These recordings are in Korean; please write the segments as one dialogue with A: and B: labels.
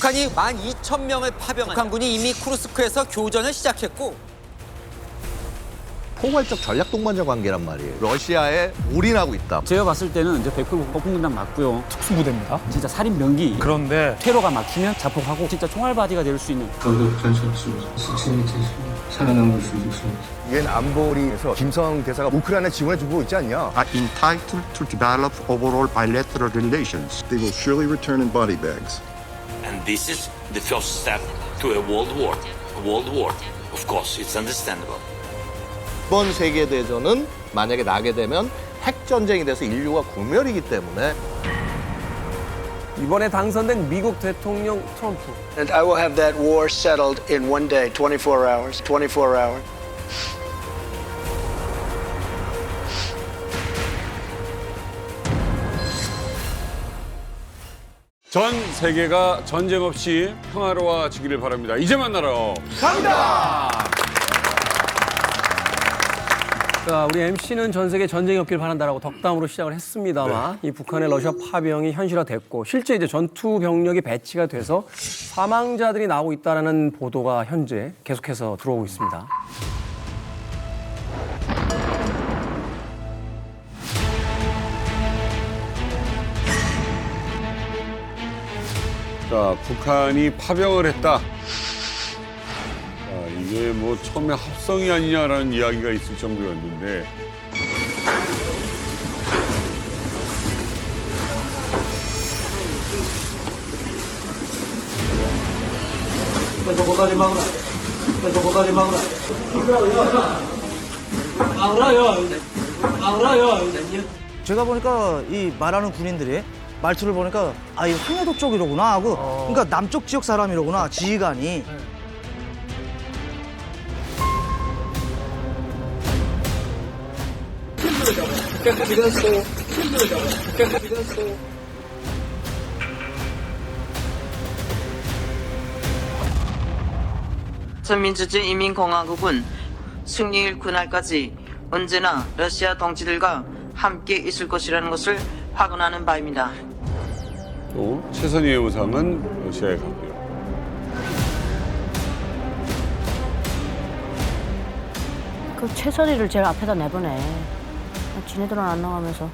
A: 북한이 12,000명을 파병한 북한군이 이미 쿠르스크에서 교전을 시작했고
B: 포괄적 전략 동반자 관계란 말이에요. 러시아에 올인하고 있다.
C: 제가 봤을 때는 이제 100% 폭풍군단 맞고요.
D: 특수부대입니다.
C: 진짜 살인 병기.
D: 그런데
C: 테러가 막히면 자폭하고 진짜 총알바디가 될 수 있는.
E: 저도 전셨습니다. 시체에 살아남을 수 있습니다.
F: 유엔 안보리에서 김성 대사가 우크라이나 지원해주고 있지 않냐?
G: are entitled to develop overall bilateral relations.
H: They will surely return in body bags.
I: And this is the first step to a world war. A world war. Of course, it's understandable.
B: 이번 세계대전은 만약에 나게 되면 핵전쟁이 돼서 인류가 공멸이기 때문에
J: 이번에 당선된 미국 대통령 트럼프.
K: And I will have that war settled in one day, 24 hours, 24 hours.
L: 전 세계가 전쟁 없이 평화로워지기를 바랍니다. 이제 만나러
D: 갑니다.
J: 자, 우리 MC는 전 세계 전쟁이 없길 바란다라고 덕담으로 시작을 했습니다만 이 북한의 러시아 파병이 현실화됐고 실제 이제 전투 병력이 배치가 돼서 사망자들이 나오고 있다라는 보도가 현재 계속해서 들어오고 있습니다.
L: 자, 북한이 파병을 했다. 이게 뭐 처음에 합성이 아니냐라는 이야기가 있을 정도였는데
M: 제가 보니까 이 말하는 군인들이 말투를 보니까 아, 이 황해도 쪽이로구나 하고 그러니까 남쪽 지역 사람이로구나 지휘관이.
N: 전민주주의인민공화국은 승리일 그날까지 언제나 러시아 동지들과 함께 있을 것이라는 것을 확언하는 바입니다.
L: 또 최선희의 우상은 러시아에 가고요.
O: 그 최선희를 제일 앞에다 내보내. 지네들은 안 나가면서.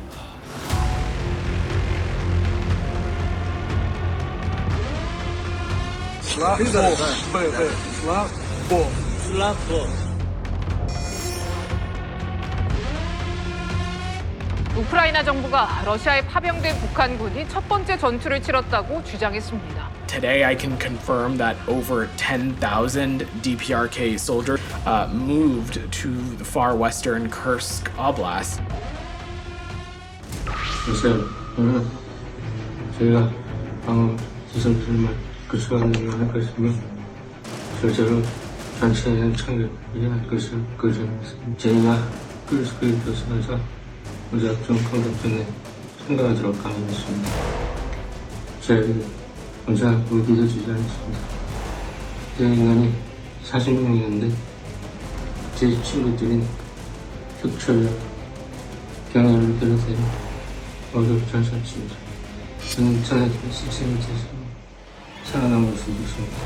P: 우크라이나 정부가 러시아에 파병된 북한군이 첫 번째 전투를 치렀다고 주장했습니다.
Q: Today, I can confirm that over 10,000 DPRK soldiers moved to the far western Kursk Oblast.
E: 러시아는 저희가 방어 시설들만 그 시간을 할 것이며 실제로 전체는 창립을 할 것을 거절했습니다. 저희가 크루스크에 도서에서 무작정 공격전에 참가가 들어 강요했습니다. 저희는 언제나 무기를 주지 않습니다. 제 인간이 40명이었는데 제 친구들이 격철 경험을 비롯해 어렵지 않습니다. 저는 전에 시체를 대해서 살아남을 수 있습니다.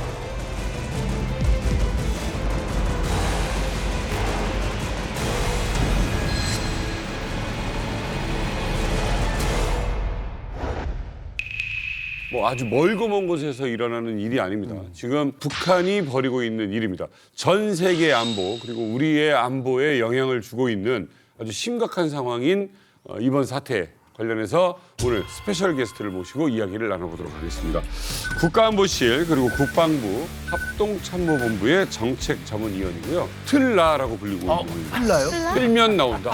L: 뭐 아주 멀고 먼 곳에서 일어나는 일이 아닙니다. 지금 북한이 벌이고 있는 일입니다. 전 세계 안보 그리고 우리의 안보에 영향을 주고 있는 아주 심각한 상황인 이번 사태 관련해서 오늘 스페셜 게스트를 모시고 이야기를 나눠보도록 하겠습니다. 국가안보실 그리고 국방부 합동참모본부의 정책자문위원이고요. 틀라라고 불리고 있는
M: 틀라요?
L: 틀면 나온다.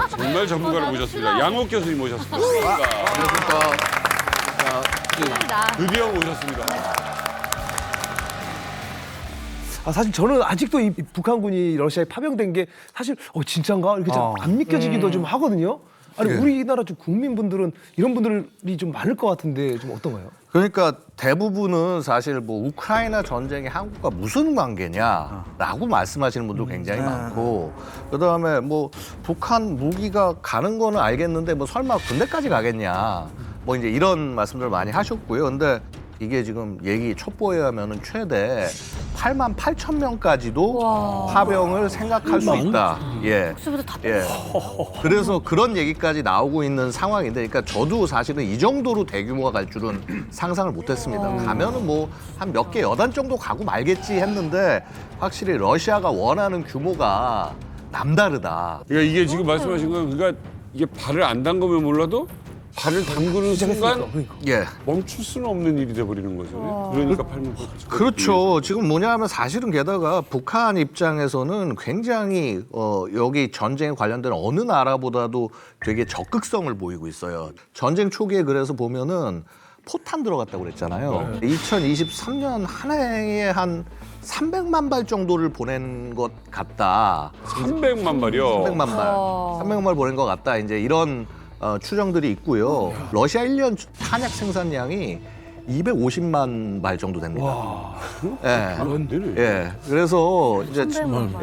L: 정말 전문가를 모셨습니다. 양옥 교수님 모셨습니다.
B: 안녕하십니까.
L: 드디어 오셨습니다.
D: 사실 저는 아직도 이 북한군이 러시아에 파병된 게 사실 진짠가 이렇게 좀 안 믿겨지기도 좀 하거든요. 아니 우리나라 좀 국민분들은 이런 분들이 좀 많을 것 같은데 좀 어떤가요?
B: 그러니까 대부분은 사실 뭐 우크라이나 전쟁이 한국과 무슨 관계냐라고 말씀하시는 분도 굉장히 많고 그다음에 뭐 북한 무기가 가는 거는 알겠는데 뭐 설마 군대까지 가겠냐 뭐 이제 이런 말씀들 많이 하셨고요. 근데 이게 지금 얘기 첩보에 하면은 최대 8만 8천 명까지도 파병을 생각할 수 있다. 예. 예. 그래서 그런 얘기까지 나오고 있는 상황인데, 그러니까 저도 사실은 이 정도로 대규모가 갈 줄은 상상을 못했습니다. 가면은 뭐 한 몇 개 여단 정도 가고 말겠지 했는데 확실히 러시아가 원하는 규모가 남다르다.
L: 그러니까 이게 지금 말씀하신 건 그러니까 이게 발을 안 담그면 몰라도 발을 담그는 순간
B: 예.
L: 멈출 수는 없는 일이 돼버리는 거죠. 그러니까 8만 8천.
B: 그렇죠. 지금 뭐냐면 사실은 게다가 북한 입장에서는 굉장히 여기 전쟁에 관련된 어느 나라보다도 되게 적극성을 보이고 있어요. 전쟁 초기에 그래서 보면은 포탄 들어갔다고 그랬잖아요. 2023년 한 해에 한 300만 발 정도를 보낸 것 같다.
L: 300만 발이요?
B: 300만 발. 300만 발 보낸 것 같다. 이제 이런 추정들이 있고요. 러시아 1년 탄약 생산량이 250만 발 정도 됩니다. 예. 예. 그래서 이제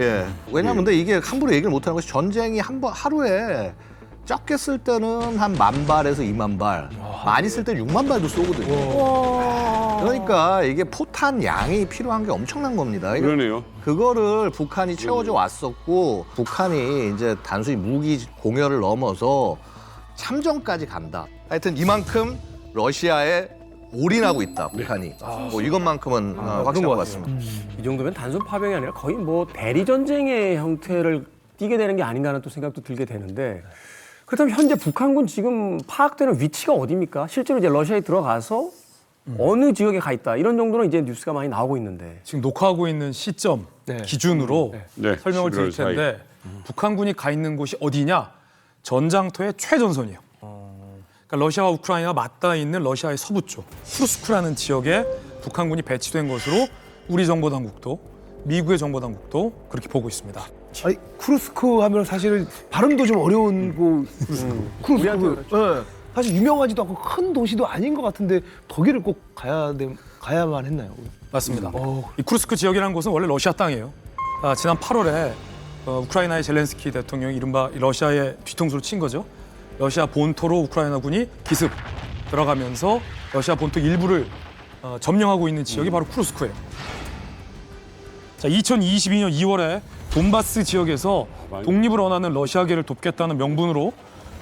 B: 예. 왜냐하면 근데 이게 함부로 얘기를 못 하는 것이 전쟁이 하루에 적게 쓸 때는 한 10,000발에서 20,000발, 많이 쓸 때는 6만 발도 쏘거든요. 그러니까 이게 포탄 양이 필요한 게 엄청난 겁니다.
L: 그러네요.
B: 그거를 북한이 채워져 왔었고, 북한이 이제 단순히 무기 공여를 넘어서 참전까지 간다. 하여튼 이만큼 러시아에 올인하고 있다, 북한이. 뭐 이것만큼은 확실한 것 같습니다.
J: 이 정도면 단순 파병이 아니라 거의 뭐 대리 전쟁의 형태를 띠게 되는 게 아닌가 하는 또 생각도 들게 되는데, 그렇다면 현재 북한군 지금 파악되는 위치가 어디입니까? 실제로 이제 러시아에 들어가서 어느 지역에 가 있다 이런 정도는 이제 뉴스가 많이 나오고 있는데,
R: 지금 녹화하고 있는 시점 기준으로 설명을 드릴 텐데 북한군이 가 있는 곳이 어디냐? 전장터의 최전선이에요. 그러니까 러시아와 우크라이나가 맞닿아 있는 러시아의 서부 쪽 쿠르스크라는 지역에 북한군이 배치된 것으로 우리 정보당국도 미국의 정보당국도 그렇게 보고 있습니다.
D: 아니, 쿠르스크 하면 사실 발음도 좀 어려운 쿠르스크. 네. 사실 유명하지도 않고 큰 도시도 아닌 것 같은데 거기를 꼭 가야만 했나요?
R: 맞습니다. 이 쿠르스크 지역이라는 곳은 원래 러시아 땅이에요. 지난 8월에 우크라이나의 젤렌스키 대통령이 이른바 러시아의 뒤통수를 친 거죠. 러시아 본토로 우크라이나군이 기습 들어가면서 러시아 본토 일부를 점령하고 있는 지역이 바로 쿠르스크예요. 자, 2022년 2월에 돈바스 지역에서 독립을 원하는 러시아계를 돕겠다는 명분으로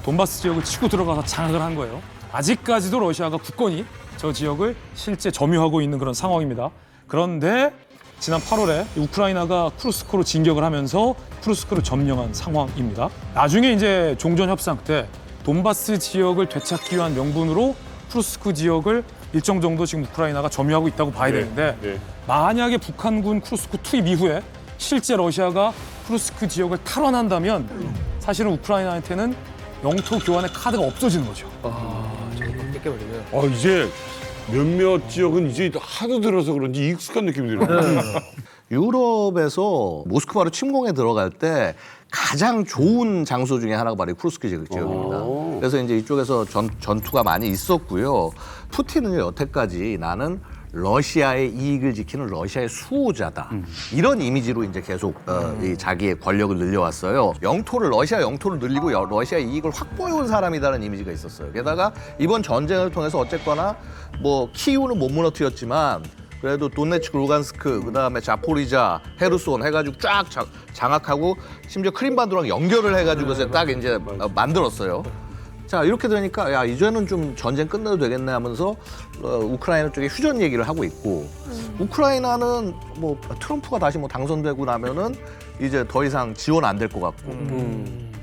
R: 돈바스 지역을 치고 들어가서 장악을 한 거예요. 아직까지도 러시아가 굳건히 저 지역을 실제 점유하고 있는 그런 상황입니다. 그런데 지난 8월에 우크라이나가 쿠르스크로 진격을 하면서 쿠르스크를 점령한 상황입니다. 나중에 이제 종전 협상 때 돈바스 지역을 되찾기 위한 명분으로 쿠르스크 지역을 일정 정도 지금 우크라이나가 점유하고 있다고 봐야 되는데, 만약에 북한군 쿠르스크 투입 이후에 실제 러시아가 쿠르스크 지역을 탈환한다면 사실은 우크라이나한테는 영토 교환의 카드가 없어지는 거죠.
L: 이제 몇몇 지역은 이제 하도 들어서 그런지 익숙한 느낌이 들어요.
B: 유럽에서 모스크바로 침공에 들어갈 때 가장 좋은 장소 중에 하나가 바로 쿠르스크 지역입니다. 그래서 이제 이쪽에서 전투가 많이 있었고요. 푸틴은 여태까지 나는 러시아의 이익을 지키는 러시아의 수호자다. 이런 이미지로 이제 계속 이 자기의 권력을 늘려왔어요. 러시아 영토를 늘리고 러시아의 이익을 확보해온 사람이라는 이미지가 있었어요. 게다가 이번 전쟁을 통해서 어쨌거나 뭐 키우는 못 무너뜨렸지만 그래도 돈네츠크, 루간스크, 그다음에 자포리자, 헤르손 해가지고 쫙 장악하고 심지어 크림반도랑 연결을 해가지고 딱 이제 만들었어요. 자, 이렇게 되니까 야, 이제는 좀 전쟁 끝내도 되겠네 하면서 우크라이나 쪽에 휴전 얘기를 하고 있고, 우크라이나는 뭐 트럼프가 다시 뭐 당선되고 나면은 이제 더 이상 지원 안 될 것 같고.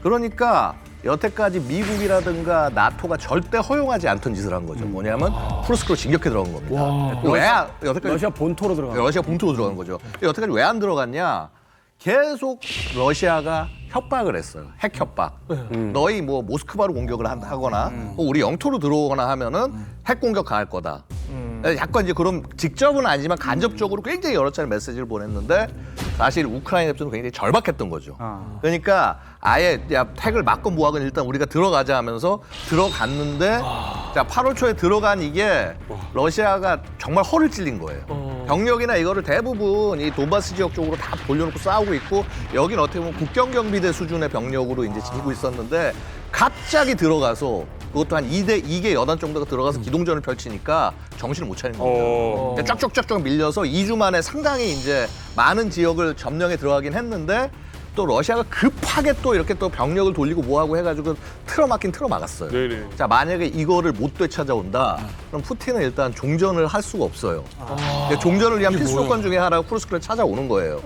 B: 그러니까 여태까지 미국이라든가 나토가 절대 허용하지 않던 짓을 한 거죠. 뭐냐면 쿠르스크로 진격해 들어간 겁니다. 왜 여태까지
J: 러시아 본토로 들어간
B: 러시아 본토로 들어간 거죠. 여태까지 왜 안 들어갔냐? 계속 러시아가 협박을 했어요. 핵 협박. 너희 뭐 모스크바로 공격을 하거나 우리 영토로 들어오거나 하면은 핵 공격 가할 거다. 약간 이제 그런 직접은 아니지만 간접적으로 굉장히 여러 차례 메시지를 보냈는데 사실 우크라이나 입장은 굉장히 절박했던 거죠. 그러니까 아예 야, 핵을 맞건 뭐하건 일단 우리가 들어가자 하면서 들어갔는데 자, 8월 초에 들어간 이게 러시아가 정말 허를 찔린 거예요. 병력이나 이거를 대부분 이 돈바스 지역 쪽으로 다 돌려놓고 싸우고 있고, 여긴 어떻게 보면 국경경비대 수준의 병력으로 이제 지키고 있었는데 갑자기 들어가서 그것도 한 2개 여단 정도가 들어가서 기동전을 펼치니까 정신을 못 차린 겁니다. 그러니까 쫙쫙쫙쫙 밀려서 2주 만에 상당히 이제 많은 지역을 점령에 들어가긴 했는데 또 러시아가 급하게 또 이렇게 또 병력을 돌리고 뭐하고 해가지고 틀어막긴 틀어막았어요.
L: 네네.
B: 자, 만약에 이거를 못 되찾아온다, 그럼 푸틴은 일단 종전을 할 수가 없어요. 그러니까 종전을 위한 필수 요건 중에 하나가 쿠르스크를 찾아오는 거예요.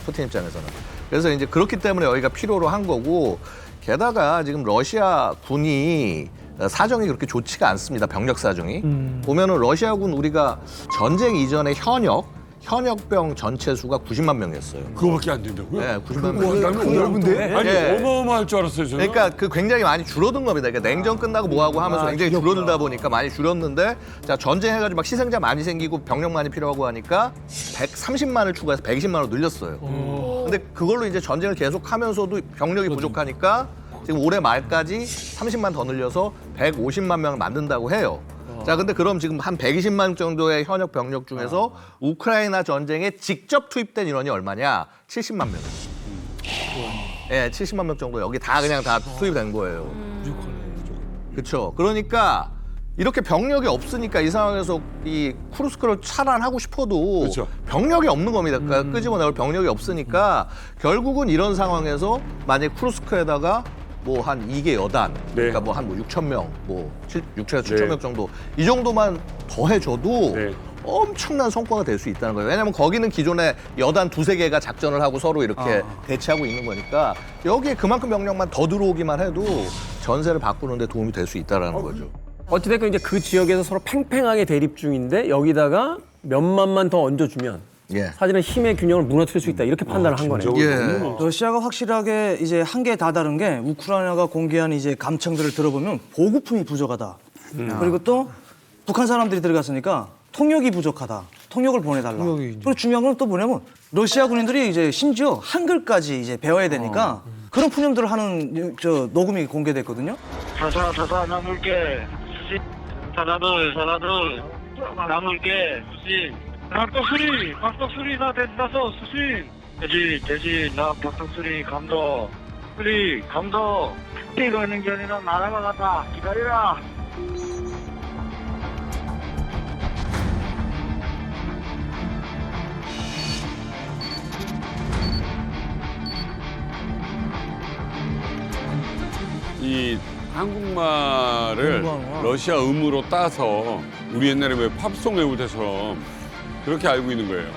B: 푸틴 입장에서는. 그래서 이제 그렇기 때문에 여기가 필요로 한 거고, 게다가 지금 러시아 군이 사정이 그렇게 좋지가 않습니다. 병력 사정이. 보면은 러시아군 우리가 전쟁 이전에 현역병 전체 수가 90만 명이었어요.
L: 그거밖에 안 된다고요?
B: 네, 90만 명.
L: 넓은데? 아니,
B: 네.
L: 어마어마할 줄 알았어요, 저는.
B: 그러니까 그 굉장히 많이 줄어든 겁니다. 그러니까 냉전 끝나고 뭐하고 하면서 굉장히 줄어들다 보니까 많이 줄었는데, 자, 전쟁해가지고 막 희생자 많이 생기고 병력 많이 필요하고 하니까 130만을 추가해서 120만으로 늘렸어요. 근데 그걸로 이제 전쟁을 계속하면서도 병력이 부족하니까 지금 올해 말까지 30만 더 늘려서 150만 명을 만든다고 해요. 자, 근데 그럼 지금 한 120만 정도의 현역 병력 중에서 우크라이나 전쟁에 직접 투입된 인원이 얼마냐? 70만 명. 예, 70만 명 정도 여기 다 그냥 다 투입된 거예요. 그렇죠. 그러니까 이렇게 병력이 없으니까 이 상황에서 이 쿠르스크를 차단하고 싶어도
L: 그렇죠.
B: 병력이 없는 겁니다. 그러니까 끄집어내올 병력이 없으니까 결국은 이런 상황에서 만약 쿠르스크에다가 뭐 한 2개 여단, 그러니까 뭐 한 6천 명, 뭐 6천에서 7천 명 정도 이 정도만 더 해줘도 엄청난 성과가 될 수 있다는 거예요. 왜냐하면 거기는 기존에 여단 2-3개가 작전을 하고 서로 이렇게 대치하고 있는 거니까 여기에 그만큼 병력만 더 들어오기만 해도 전세를 바꾸는 데 도움이 될 수 있다는 거죠.
J: 어찌됐건 이제 그 지역에서 서로 팽팽하게 대립 중인데 여기다가 몇만만 더 얹어주면 사실은 힘의 균형을 무너뜨릴 수 있다 이렇게 판단을 한 거네요.
M: 러시아가 확실하게 이제 한계에 다다른 게 우크라이나가 공개한 이제 감청들을 들어보면 보급품이 부족하다. 그리고 또 북한 사람들이 들어갔으니까 통역이 부족하다. 통역을 보내달라. 그리고 중요한 건 또 뭐냐면 러시아 군인들이 이제 심지어 한글까지 이제 배워야 되니까 그런 푸념들을 하는 저 녹음이 공개됐거든요.
E: 자자 나눌게 수시 사다들 나눌게 수시 박덕수리 나 됐다서 수시 돼지 나 박덕수리 감독 수리 감독 이거 있는 게 아니라 나라가 갔다 기다리라.
L: 이 한국말을 러시아 음으로 따서 우리 옛날에 왜 팝송 외울 때처럼 그렇게 알고 있는 거예요.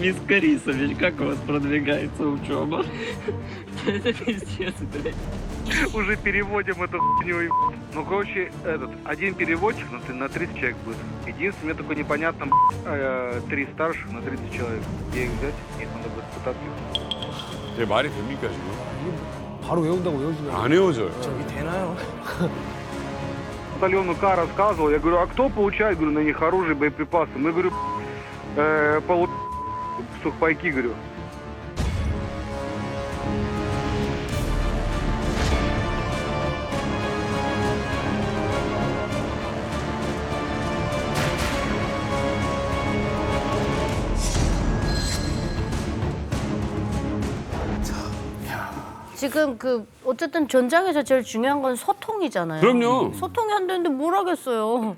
E: Мисс Карисович, как у вас продвигается учеба? Это пиздец, блядь. Уже переводим эту хуйню. Ну, короче, один переводчик на 30 человек будет. Единственное, мне только непонятно, 3 старших на 30 человек. Где их взять? Их надо будет пытаться.
L: 제 말이 됩니까, 지금?
D: 바로 외운다고 외우시면
L: 안 외워져요.
M: 저기 되나요?
E: Батальону К рассказывал, я говорю, а кто получает, говорю, на них оружие, боеприпасы? Мы, говорю, сухпайки, говорю.
O: 지금 그 어쨌든 전장에서 제일 중요한 건 소통이잖아요.
L: 그럼요.
O: 소통이 안 되는데 뭘 하겠어요.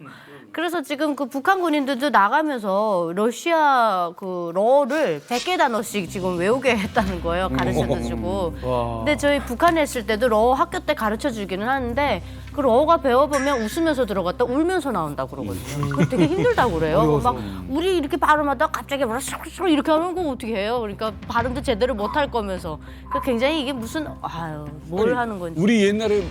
O: 그래서 지금 그 북한 군인들도 나가면서 러시아 그 러를 100개 단어씩 지금 외우게 했다는 거예요. 가르쳐도 주고. 근데 저희 북한에 있을 때도 러 학교 때 가르쳐 주기는 하는데 그 러가 배워보면 웃으면서 들어갔다 울면서 나온다 그러거든요. 그거 되게 힘들다고 그래요. 막 우리 이렇게 발음하다가 갑자기 이렇게 하는 거 어떻게 해요? 그러니까 발음도 제대로 못 할 거면서. 그 굉장히 이게 무슨 뭘 하는 건지.
L: 우리 옛날에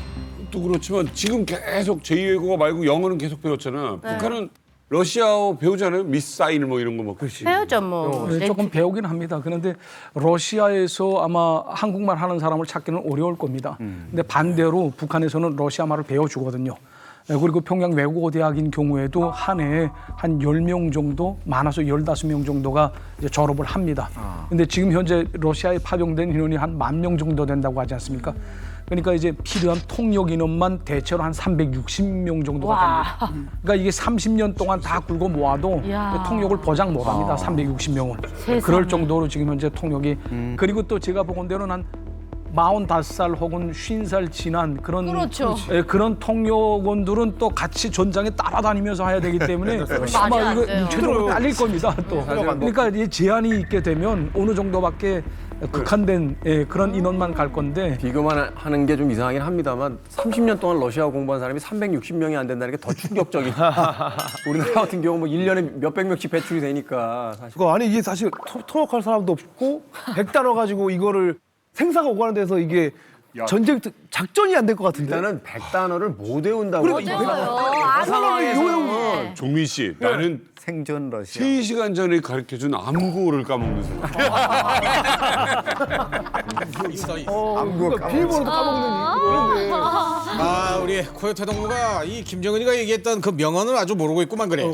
L: 또 그렇지만 지금 계속 제2외국어 말고 영어는 계속 배웠잖아. 북한은 러시아어 배우잖아요. 미사일 뭐 이런 거 뭐.
O: 배우죠 뭐.
R: 조금 배우긴 합니다. 그런데 러시아에서 아마 한국말 하는 사람을 찾기는 어려울 겁니다. 근데 반대로 북한에서는 러시아 말을 배워주거든요. 그리고 평양 외국어대학인 경우에도 한 해에 한 10명 정도, 많아서 15명 정도가 이제 졸업을 합니다. 근데 지금 현재 러시아에 파병된 인원이 한 10,000명 정도 된다고 하지 않습니까? 그러니까 이제 필요한 통역 인원만 대체로 한 360명 정도가 됩니다. 그러니까 이게 30년 동안 다 굴고 모아도 통역을 보장 못합니다. 360명은. 그럴 정도로 지금 현재 통역이. 그리고 또 제가 보건대로는 한 45살 혹은 50살 지난 그런
O: 그렇죠.
R: 그런 통역원들은 또 같이 전장에 따라다니면서 해야 되기 때문에 아마 이거 최종으로 딸릴 겁니다. 또 그러니까 이 제한이 있게 되면 어느 정도밖에 극한된 그런 인원만 갈 건데
J: 비교만 하는 게 좀 이상하긴 합니다만 30년 동안 러시아 공부한 사람이 360명이 안 된다는 게 더 충격적인. 우리나라 같은 경우 뭐 1년에 몇백 명씩 배출이 되니까 사실.
D: 아니 이게 사실 통역할 사람도 없고 100단어 가지고 이거를 생사가 오가는 데서 이게 전쟁 작전이 안 될 것 같은데.
J: 일단은 100단어를 못 외운다고.
O: 못 외워요.
L: 종민 씨, 나는
F: 생존 러시아.
L: 3시간 전에 가르쳐준 암구를 까먹는 사람.
D: 비밀번호도 까먹는
S: 아, 우리 코요태 동무가 이 김정은이가 얘기했던 그 명언을 아주 모르고 있구만 그래.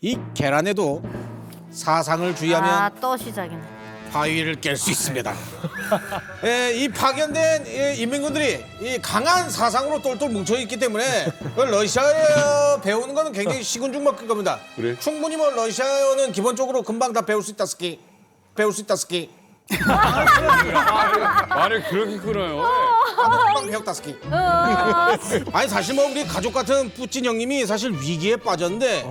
S: 이 계란에도 사상을 주의하면
O: 또 시작이네.
S: 바위를 깰 수 있습니다. 이 파견된 인민군들이 이 강한 사상으로 똘똘 뭉쳐 있기 때문에 러시아어 배우는 거는 굉장히 시군죽먹일 겁니다.
L: 그래?
S: 충분히 뭐 러시아어는 기본적으로 금방 다 배울 수 있다 스키.
L: 말을 그렇게 끊어요.
S: 금방 배웠다 스키. 아니 사실 뭐 우리 가족 같은 뿌찐 형님이 사실 위기에 빠졌는데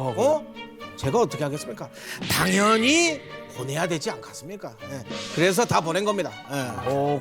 S: 제가 어떻게 하겠습니까? 당연히 보내야 되지 않겠습니까? 그래서 다 보낸 겁니다.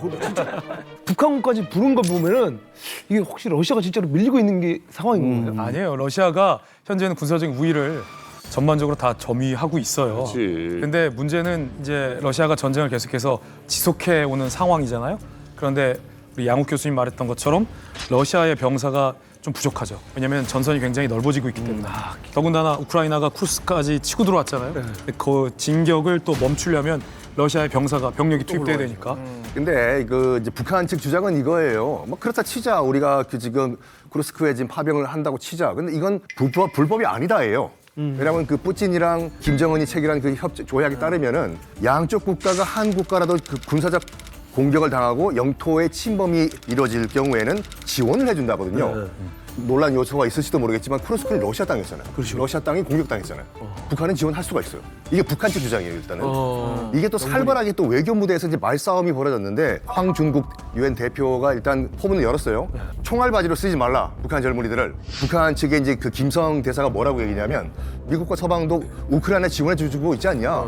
D: 근데 진짜 북한군까지 부른 거 보면은 이게 혹시 러시아가 진짜로 밀리고 있는 게 상황인 거예요?
R: 아니에요. 러시아가 현재는 군사적인 우위를 전반적으로 다 점유하고 있어요. 그런데 문제는 이제 러시아가 전쟁을 계속해서 지속해 오는 상황이잖아요. 그런데 우리 양욱 교수님 말했던 것처럼 러시아의 병사가 좀 부족하죠. 왜냐하면 전선이 굉장히 넓어지고 있기 때문에. 더군다나 우크라이나가 쿠르스크까지 치고 들어왔잖아요. 그 진격을 또 멈추려면 러시아의 병력이 투입돼야 되니까.
F: 근데 그 이제 북한 측 주장은 이거예요. 뭐 그렇다 치자. 우리가 그 지금 쿠르스크에 지금 파병을 한다고 치자. 근데 이건 불법이 아니다예요. 왜냐하면 그 푸틴이랑 김정은이 체결한 그 조약에 따르면은 양쪽 국가가 한 국가라도 그 군사적 공격을 당하고 영토의 침범이 이루어질 경우에는 지원을 해준다거든요. 논란 요소가 있을지도 모르겠지만 쿠르스크는 러시아 땅이었잖아요. 러시아 땅이 공격당했잖아요. 북한은 지원할 수가 있어요. 이게 북한 측 주장이에요, 일단은. 이게 또 살벌하게 또 외교 무대에서 이제 말싸움이 벌어졌는데 황준국 유엔 대표가 일단 포문을 열었어요. 총알바지로 쓰지 말라, 북한 젊은이들을. 북한 측에 이제 그 김성 대사가 뭐라고 얘기냐면 미국과 서방도 우크라이나 지원해주고 있지 않냐.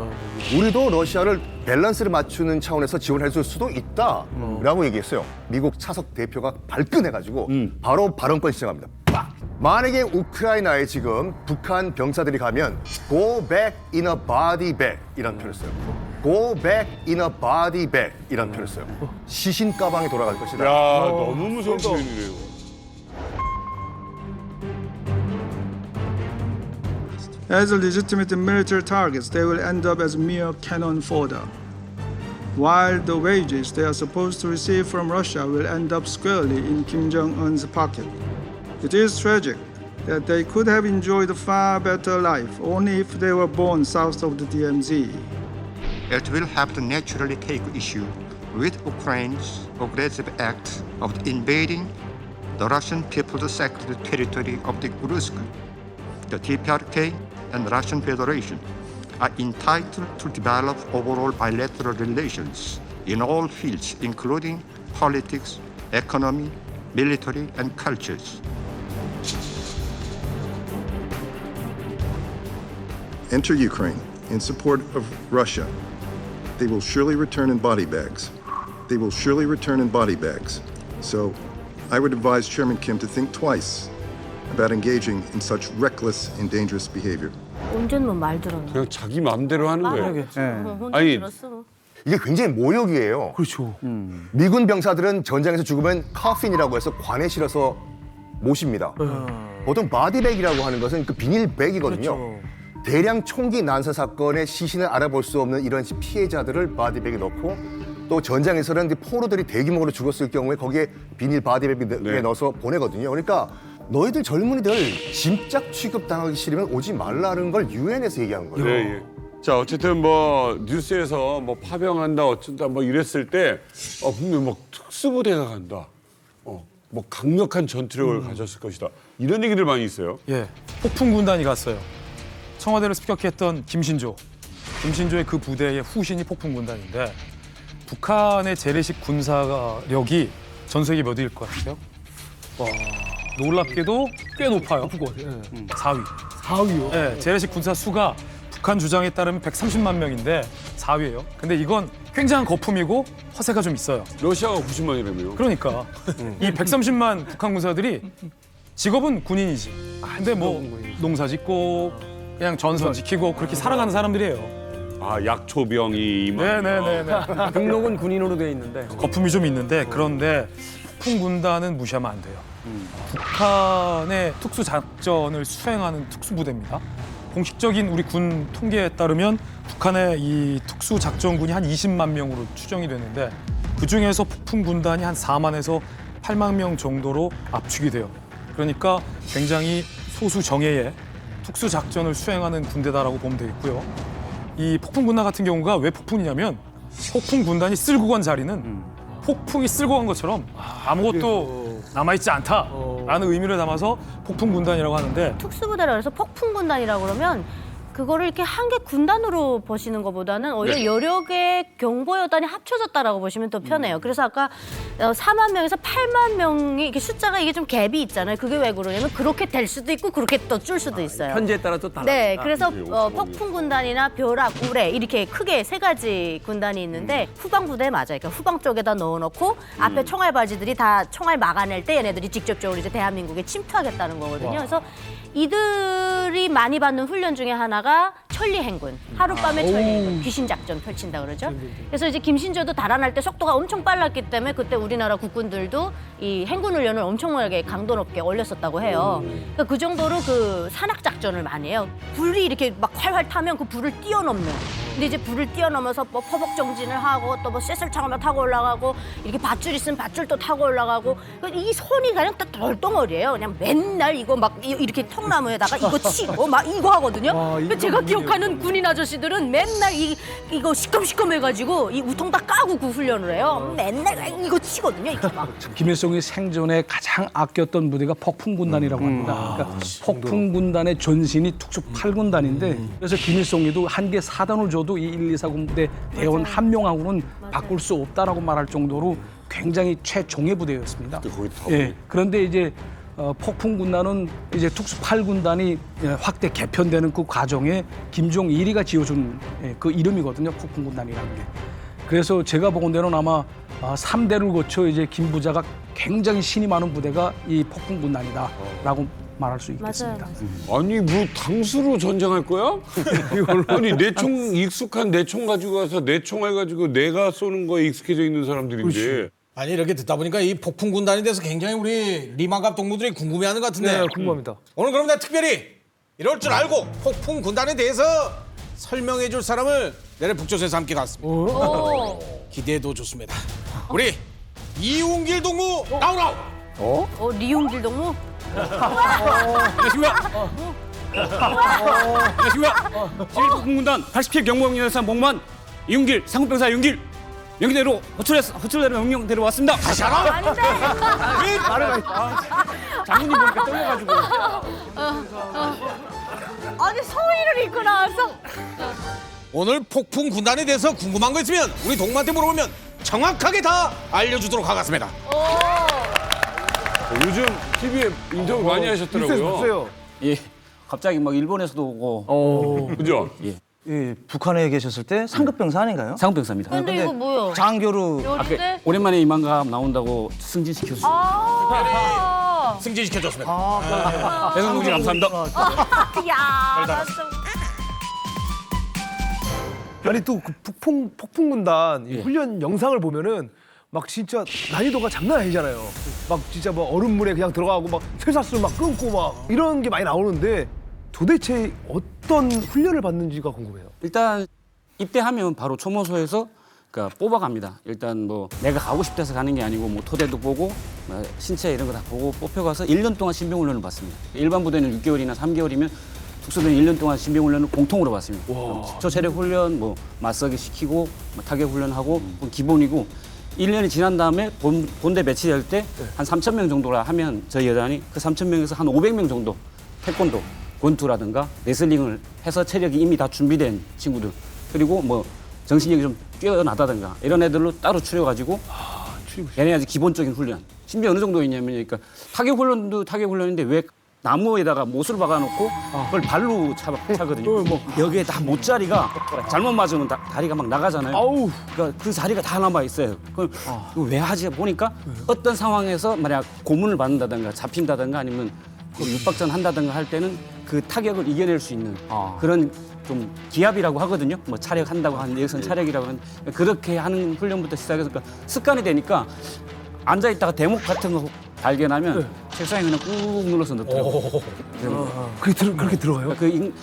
F: 우리도 러시아를 밸런스를 맞추는 차원에서 지원해줄 수도 있다라고 얘기했어요. 미국 차석 대표가 발끈해가지고 바로 발언권 시작합니다. 만약에 우크라이나에 지금 북한 병사들이 가면 go back in a body bag 이라는 표현을 써요. go back in a body bag 이라는 표현을 써요. 시신 가방에 돌아갈 것이다.
L: 야, 너무 무서운 표현이네요.
T: As legitimate military targets, they will end up as mere cannon fodder, while the wages they are supposed to receive from Russia will end up squarely in Kim Jong-un's pocket. It is tragic that they could have enjoyed a far better life only if they were born south of the DMZ.
G: It will have to naturally take issue with Ukraine's aggressive act of invading the Russian People's Secret territory of the Kursk. The DPRK and Russian Federation are entitled to develop overall bilateral relations in all fields, including politics, economy, military, and cultures.
H: Enter Ukraine in support of Russia. They will surely return in body bags. They will surely return in body bags. So I would advise Chairman Kim to think twice about engaging in such reckless and dangerous behavior.
O: 언제는 말 들었나?
L: 그냥 자기 마음대로 하는 거예요.
O: 혼자
L: 아니,
O: 들었어.
F: 이게 굉장히 모욕이에요.
D: 그렇죠.
F: 미군 병사들은 전장에서 죽으면 커핀이라고 해서 관에 실어서 모십니다. 보통 바디백이라고 하는 것은 그 비닐백이거든요. 대량 총기 난사 사건의 시신을 알아볼 수 없는 이런 피해자들을 바디백에 넣고 또 전장에서는 포로들이 대규모로 죽었을 경우에 거기에 비닐 바디백에 넣어서 보내거든요. 그러니까 너희들 젊은이들 짐짝 취급당하기 싫으면 오지 말라는 걸 유엔에서 얘기한 거예요.
L: 예, 예. 자, 어쨌든 뭐 뉴스에서 뭐 파병한다 어쩐다 뭐 이랬을 때 분명 뭐 특수부대가 간다. 뭐 강력한 전투력을 가졌을 것이다. 이런 얘기들 많이 있어요.
R: 예, 폭풍 군단이 갔어요. 청와대를 습격했던 김신조의 그 부대의 후신이 폭풍 군단인데 북한의 재래식 군사력이 전 세계 몇 위일 것 같아요? 와, 놀랍게도 꽤 높아요.
D: 높을 것 같아요.
R: 4위.
D: 4위요?
R: 네, 재래식 군사 수가 북한 주장에 따르면 130만 명인데 4위예요. 근데 이건 굉장한 거품이고 허세가 좀 있어요.
L: 러시아가 90만이라며요.
R: 그러니까 이 130만 북한 군사들이 직업은 군인이지. 근데 뭐 농사 짓고 그냥 전선 지키고 그렇게 살아가는 사람들이에요.
L: 아, 약초병이
R: 네네네.
J: 등록은 군인으로 돼 있는데
R: 거품이 좀 있는데 그런데 폭풍 군단은 무시하면 안 돼요. 북한의 특수 작전을 수행하는 특수부대입니다. 공식적인 우리 군 통계에 따르면 북한의 이 특수 작전군이 한 20만 명으로 추정이 되는데 그 중에서 폭풍 군단이 한 4만에서 8만 명 정도로 압축이 돼요. 그러니까 굉장히 소수 정예의 특수 작전을 수행하는 군대다라고 보면 되겠고요. 이 폭풍 군단 같은 경우가 왜 폭풍이냐면 폭풍 군단이 쓸고 간 자리는 폭풍이 쓸고 간 것처럼 아무것도 남아있지 않다라는 의미를 담아서 폭풍 군단이라고 하는데
O: 특수부대라 그래서 폭풍 군단이라고 그러면 그거를 이렇게 한 개 군단으로 보시는 것보다는 오히려
L: 네.
O: 여러 개의 경보여단이 합쳐졌다라고 보시면 더 편해요. 그래서 아까 4만 명에서 8만 명이 이게 숫자가 이게 좀 갭이 있잖아요. 그게 왜 그러냐면 그렇게 될 수도 있고 그렇게 또 줄 수도 있어요.
J: 현재에 따라 또 달라.
O: 네, 그래서 폭풍 군단이나 벼락, 우레 이렇게 크게 세 가지 군단이 있는데 후방 부대 맞아요. 그러니까 후방 쪽에다 넣어놓고 앞에 총알바지들이 다 총알 막아낼 때 얘네들이 직접적으로 이제 대한민국에 침투하겠다는 거거든요. 그래서 이들이 많이 받는 훈련 중에 하나가 천리행군, 하룻밤에 천리행군, 귀신 작전 펼친다 그러죠. 그래서 이제 김신조도 달아날 때 속도가 엄청 빨랐기 때문에 그때 우리나라 국군들도 이 행군 훈련을 엄청나게 강도 높게 올렸었다고 해요. 그러니까 그 정도로 그 산악 작전을 많이 해요. 불이 이렇게 막 활활 타면 그 불을 뛰어넘는. 근데 이제 불을 뛰어넘어서 뭐 포복 정진을 하고 또 뭐 쇠설창을 타고 올라가고 이렇게 밧줄 있으면 밧줄도 타고 올라가고 이 손이 그냥 딱 덜덩어리예요. 그냥 맨날 이거 막 이렇게 통나무에다가 이거 치고 막 이거 하거든요. 근데 제가 기억하는 군인 아저씨들은 맨날 이거 시꺼매가지고 이 우통 다 까고 그 훈련을 해요. 맨날 이거 치거든요. 이렇게 막.
U: 김일성이 생전에 가장 아꼈던 부대가 폭풍군단이라고 합니다. 그러니까 폭풍군단의 전신이 특수 8군단인데 그래서 김일성이도 한 개 사단을 줘도 이 1, 2, 4군 부대 대원 한 명하고는 바꿀 수 없다라고 말할 정도로 굉장히 최종의 부대였습니다. 예. 그런데 이제 폭풍군단은 이제 특수 8군단이 확대 개편되는 그 과정에 김종일이가 지어준 그 이름이거든요. 폭풍군단이라는 게. 그래서 제가 보건대로는 아마 3대를 거쳐 이제 김 부자가 굉장히 신이 많은 부대가 이 폭풍군단이다라고 말할 수 있겠습니다.
L: 아니 뭐 당수로 전쟁할 거야? 아니 익숙한 내 총 가지고 가서 내 총알 가지고 내가 쏘는 거에 익숙해져 있는 사람들인데.
S: 그렇지. 아니 이렇게 듣다 보니까 이 폭풍 군단에 대해서 굉장히 우리 리만갑 동무들이 궁금해하는 것 같은데.
D: 네, 궁금합니다.
S: 오늘 그럼 내가 특별히 이럴 줄 알고 폭풍 군단에 대해서 설명해 줄 사람을 내일 북조선에서 함께 갔습니다. 기대도 좋습니다. 우리 이웅길 동무 나오라오.
O: 리용길 동무?
C: 안녕하십니까. 안녕하십니까. 11폭풍군단 87 경보병력에서 목만 이윤길 상급병사 이윤길 명기대로 호출대로 명령대로 왔습니다.
S: 다시 하라?
O: 아닌데.
C: 장군님 보니까 떨려가지고.
O: 아니 소위를 입고 나왔어.
S: 오늘 폭풍 군단에 대해서 궁금한 거 있으면 우리 동무한테 물어보면 정확하게 다 알려주도록 하겠습니다.
L: 요즘 TV에 인터뷰 많이 하셨더라고요.
C: 예, 갑자기 막 일본에서도 오고.
L: 그죠?
C: 예.
M: 예, 북한에 계셨을 때 상급병사 아닌가요?
C: 상급병사입니다.
O: 근데 이거 뭐야?
M: 장교로
O: 요리대?
C: 오랜만에 이만감 나온다고 승진시켜주세요.
S: 승진시켜줬습니다.
C: 대성공지 감사합니다.
O: 야, 맞어.
D: 아니 또 그 폭풍군단 이 훈련 영상을 보면은 막 진짜 난이도가 장난 아니잖아요. 막 진짜 뭐 얼음물에 그냥 들어가고 막 쇠사슬 막 끊고 막 이런 게 많이 나오는데 도대체 어떤 훈련을 받는지가 궁금해요.
C: 일단 입대하면 바로 초모소에서 그러니까 뽑아갑니다. 일단 뭐 내가 가고 싶다서 가는 게 아니고 뭐 토대도 보고 뭐 신체 이런 거 다 보고 뽑혀가서 1년 동안 신병훈련을 받습니다. 일반 부대는 6개월이나 3개월이면 특수부대는 1년 동안 신병훈련을 공통으로 받습니다. 기초체력 훈련, 뭐 맞서기 시키고 뭐 타격 훈련하고 그건 기본이고 1년이 지난 다음에 본대 배치될 때 한 3,000명 정도라 하면 저희 여단이 그 3,000명에서 한 500명 정도 태권도, 권투라든가 레슬링을 해서 체력이 이미 다 준비된 친구들 그리고 뭐 정신력이 좀 뛰어나다든가 이런 애들로 따로 추려가지고 얘네 아주 기본적인 훈련. 심지어 어느 정도 있냐면 그러니까 타격 훈련도 타격 훈련인데 왜 나무에다가 못을 박아놓고 그걸 발로 차거든요. 뭐 여기에 다 못자리가 잘못 맞으면 다리가 막 나가잖아요. 그러니까 그 자리가 다 남아 있어요. 그럼 이거 왜 하지 보니까 어떤 상황에서 만약 고문을 받는다든가 잡힌다든가 아니면 육박전 한다든가 할 때는 그 타격을 이겨낼 수 있는 그런 좀 기압이라고 하거든요. 뭐 차력한다고 하는 예선 차력이라고 하는 그렇게 하는 훈련부터 시작해서 그러니까 습관이 되니까 앉아 있다가 대목 같은 거 발견하면 책상에 그냥 꾹 눌러서 넣더라고요.
D: 그렇게 들어가요?
C: 그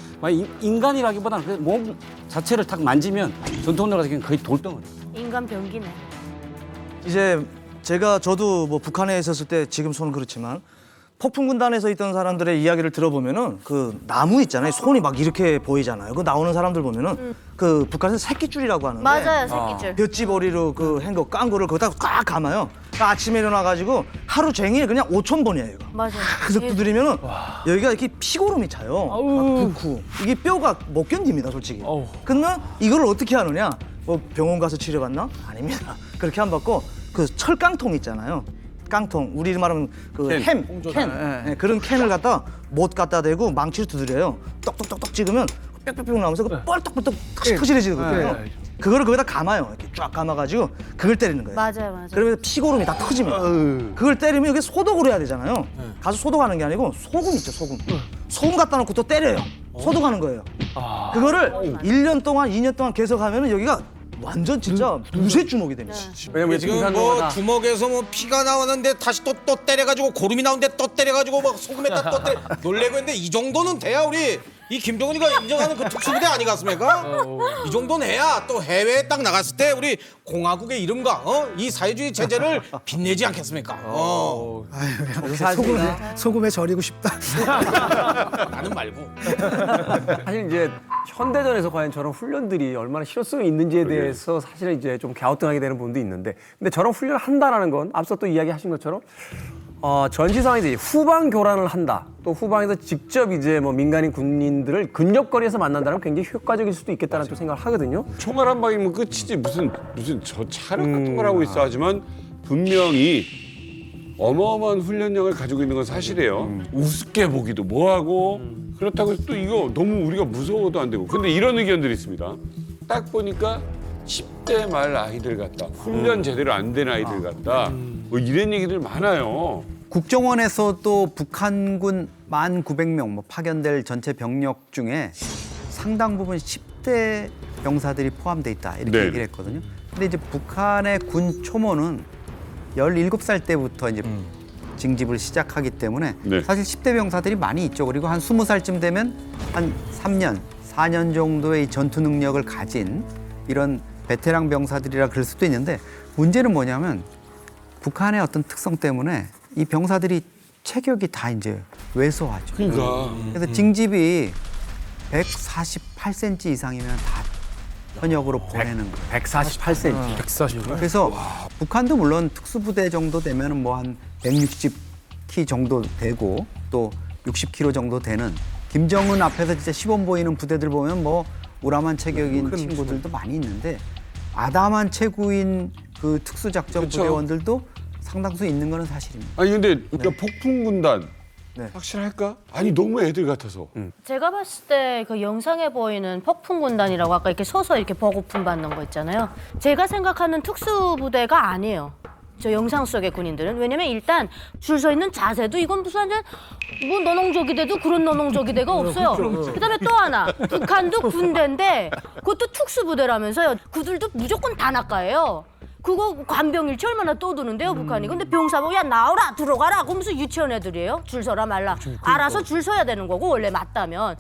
C: 인간이라기보다는 그 몸 자체를 탁 만지면 전투훈련 같은 경우는 거의 돌덩어리.
O: 인간 병기네.
M: 이제 저도 뭐 북한에 있었을 때 지금 손은 그렇지만 폭풍 군단에서 있던 사람들의 이야기를 들어보면은 그 나무 있잖아요. 손이 막 이렇게 보이잖아요. 그 나오는 사람들 보면은 그 북한에서 새끼줄이라고 하는데
O: 맞아요, 새끼줄.
M: 볏짚어리로 그 한 거 깡구를 거기다 꽉 감아요. 그러니까 아침에 일어나가지고 하루 종일 그냥 5,000번이에요. 이거.
O: 맞아요.
M: 계속 두드리면은 여기가 이렇게 피고름이 차요. 막 붓고 이게 뼈가 못 견딥니다, 솔직히. 근데 이걸 어떻게 하느냐? 뭐 병원 가서 치료받나? 아닙니다. 그렇게 안 받고 그 철깡통 있잖아요. 깡통, 우리 말하면 그 캔. 네, 그런 캔을 갖다 못 갖다 대고 망치로 두드려요. 똑똑똑똑 찍으면 빽빽빽 나오면서 그 뻘떡뻘떡 터지거든요. 그거를 거기다 감아요. 이렇게 쫙 감아가지고 그걸 때리는 거예요.
O: 맞아요.
M: 그러면 피고름이 다 터집니다. 그걸 때리면 이게 소독을 해야 되잖아요. 가서 소독하는 게 아니고 소금 있죠, 소금. 소금 갖다 놓고 또 때려요. 소독하는 거예요. 그거를 1년 동안, 2년 동안 계속 하면은 여기가 완전 진짜 무쇠 주먹이 됩니다.
S: 왜냐면 지금 뭐 주먹에서 뭐 피가 나왔는데 다시 또 때려가지고 고름이 나오는데 또 때려가지고 막 소금에다 또 때려 놀래고 했는데 이 정도는 돼야 우리 이 김정은이가 인정하는 그 특수부대 아니겠습니까? 이 정도는 해야 또 해외에 딱 나갔을 때 우리 공화국의 이름과 이 사회주의 체제를 빛내지 않겠습니까?
A: 소금에 절이고 싶다.
S: 나는 말고.
J: 사실 이제 현대전에서 과연 저런 훈련들이 얼마나 실효성이 있는지에 대해서 사실은 이제 좀 갸우뚱하게 되는 부분도 있는데, 근데 저런 훈련을 한다라는 건 앞서 또 이야기하신 것처럼 전시 상황에서 이제 후방 교란을 한다. 또 후방에서 직접 이제 뭐 민간인 군인들을 근접거리에서 만난다면 굉장히 효과적일 수도 있겠다는 또 생각을 하거든요.
L: 총알 한 방이면 끝이지 무슨 저 차력 같은 걸 하고 있어 하지만 분명히 어마어마한 훈련량을 가지고 있는 건 사실이에요. 우습게 보기도 뭐하고 그렇다고 해서 또 이거 너무 우리가 무서워도 안 되고. 근데 이런 의견들이 있습니다. 딱 보니까 10대 말 아이들 같다. 훈련 제대로 안 된 아이들 같다. 뭐 이런 얘기들 많아요.
V: 국정원에서도 북한군 1,900명 뭐 파견될 전체 병력 중에 상당 부분 10대 병사들이 포함돼 있다 이렇게
L: 네.
V: 얘기를 했거든요. 근데 이제 북한의 군 초모는 17살 때부터 이제 징집을 시작하기 때문에
L: 네.
V: 사실 10대 병사들이 많이 있죠. 그리고 한 20살쯤 되면 한 3년, 4년 정도의 전투 능력을 가진 이런 베테랑 병사들이라 그럴 수도 있는데 문제는 뭐냐면 북한의 어떤 특성 때문에 이 병사들이 체격이 다 이제 왜소하죠.
L: 그러니까.
V: 그래서 징집이 148cm 이상이면 다 현역으로 보내는 거예요.
J: 148cm.
V: 148. 그래서 북한도 물론 특수부대 정도 되면 뭐 한 160키 정도 되고 또 60kg 정도 되는 김정은 앞에서 진짜 시범 보이는 부대들 보면 뭐 우람한 체격인 친구들도 많이 있는데 아담한 체구인 그 특수작전
L: 그쵸.
V: 부대원들도 상당수 있는 거는 사실입니다.
L: 아니 근데 그러니까 폭풍군단 확실할까? 아니 너무 애들 같아서.
O: 제가 봤을 때 그 영상에 보이는 폭풍군단이라고 아까 이렇게 서서 이렇게 보고품 받는 거 있잖아요. 제가 생각하는 특수부대가 아니에요. 저 영상 속의 군인들은. 왜냐면 일단 줄 서 있는 자세도 이건 무슨 완전 뭐 너농조기대도 그런 너농조기대가 없어요. 그다음에 또 하나 북한도 군대인데 그것도 특수부대라면서요. 그들도 무조건 단학가예요. 그거 관병일치 얼마나 떠드는데요, 북한이. 근데 병사 보고 야 나오라 들어가라 그러면서 유치원 애들이에요. 줄 서라 말라. 알아서 줄 서야 되는 거고 원래 맞다면.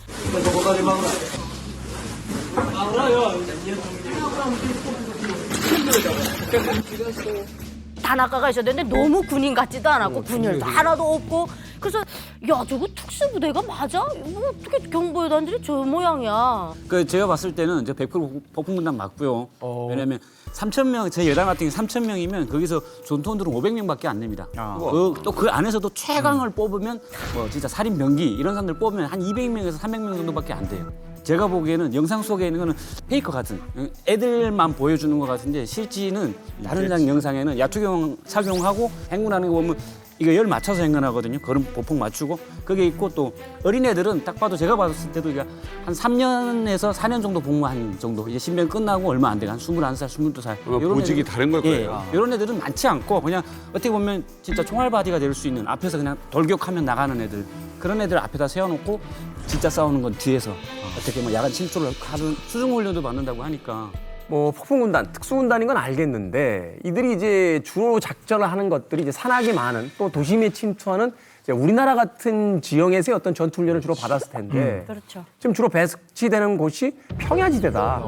O: 단아까가 있었는데 너무 군인 같지도 않았고 군열도 하나도 없고 그래서 야 저거 특수부대가 맞아? 뭐 어떻게 경보여단들이 저 모양이야.
C: 그 제가 봤을 때는 이제 100% 폭풍군단 맞고요. 왜냐면 3,000명, 제 여당 같은 경우 3,000명이면 거기서 전투원들은 500명밖에 안 냅니다. 또 그 안에서도 최강을 뽑으면 뭐 진짜 살인 병기 이런 사람들 뽑으면 한 200명에서 300명 정도밖에 안 돼요. 제가 보기에는 영상 속에 있는 거는 페이커 같은 애들만 보여주는 것 같은데 실제는 다른 장 영상에는 야투경 착용하고 행군하는 거 보면 이거 열 맞춰서 행군하거든요. 걸음 보폭 맞추고 그게 있고 또 어린애들은 딱 봐도 제가 봤을 때도 이게 한 3년에서 4년 정도 복무한 정도 이제 신병 끝나고 얼마 안 돼요. 한 21살, 22살.
L: 보직이 다른 걸 거예요.
C: 이런 애들은 많지 않고 그냥 어떻게 보면 진짜 총알바디가 될 수 있는 앞에서 그냥 돌격하면 나가는 애들 그런 애들 앞에다 세워놓고 진짜 싸우는 건 뒤에서 어떻게 뭐 야간 침투를 하는 수중훈련도 받는다고 하니까
J: 뭐 폭풍군단, 특수군단인 건 알겠는데 이들이 이제 주로 작전을 하는 것들이 이제 산악이 많은 또 도심에 침투하는 이제 우리나라 같은 지형에서의 어떤 전투 훈련을 주로 받았을 텐데
O: 그렇죠.
J: 지금 주로 배치되는 곳이 평야지대다.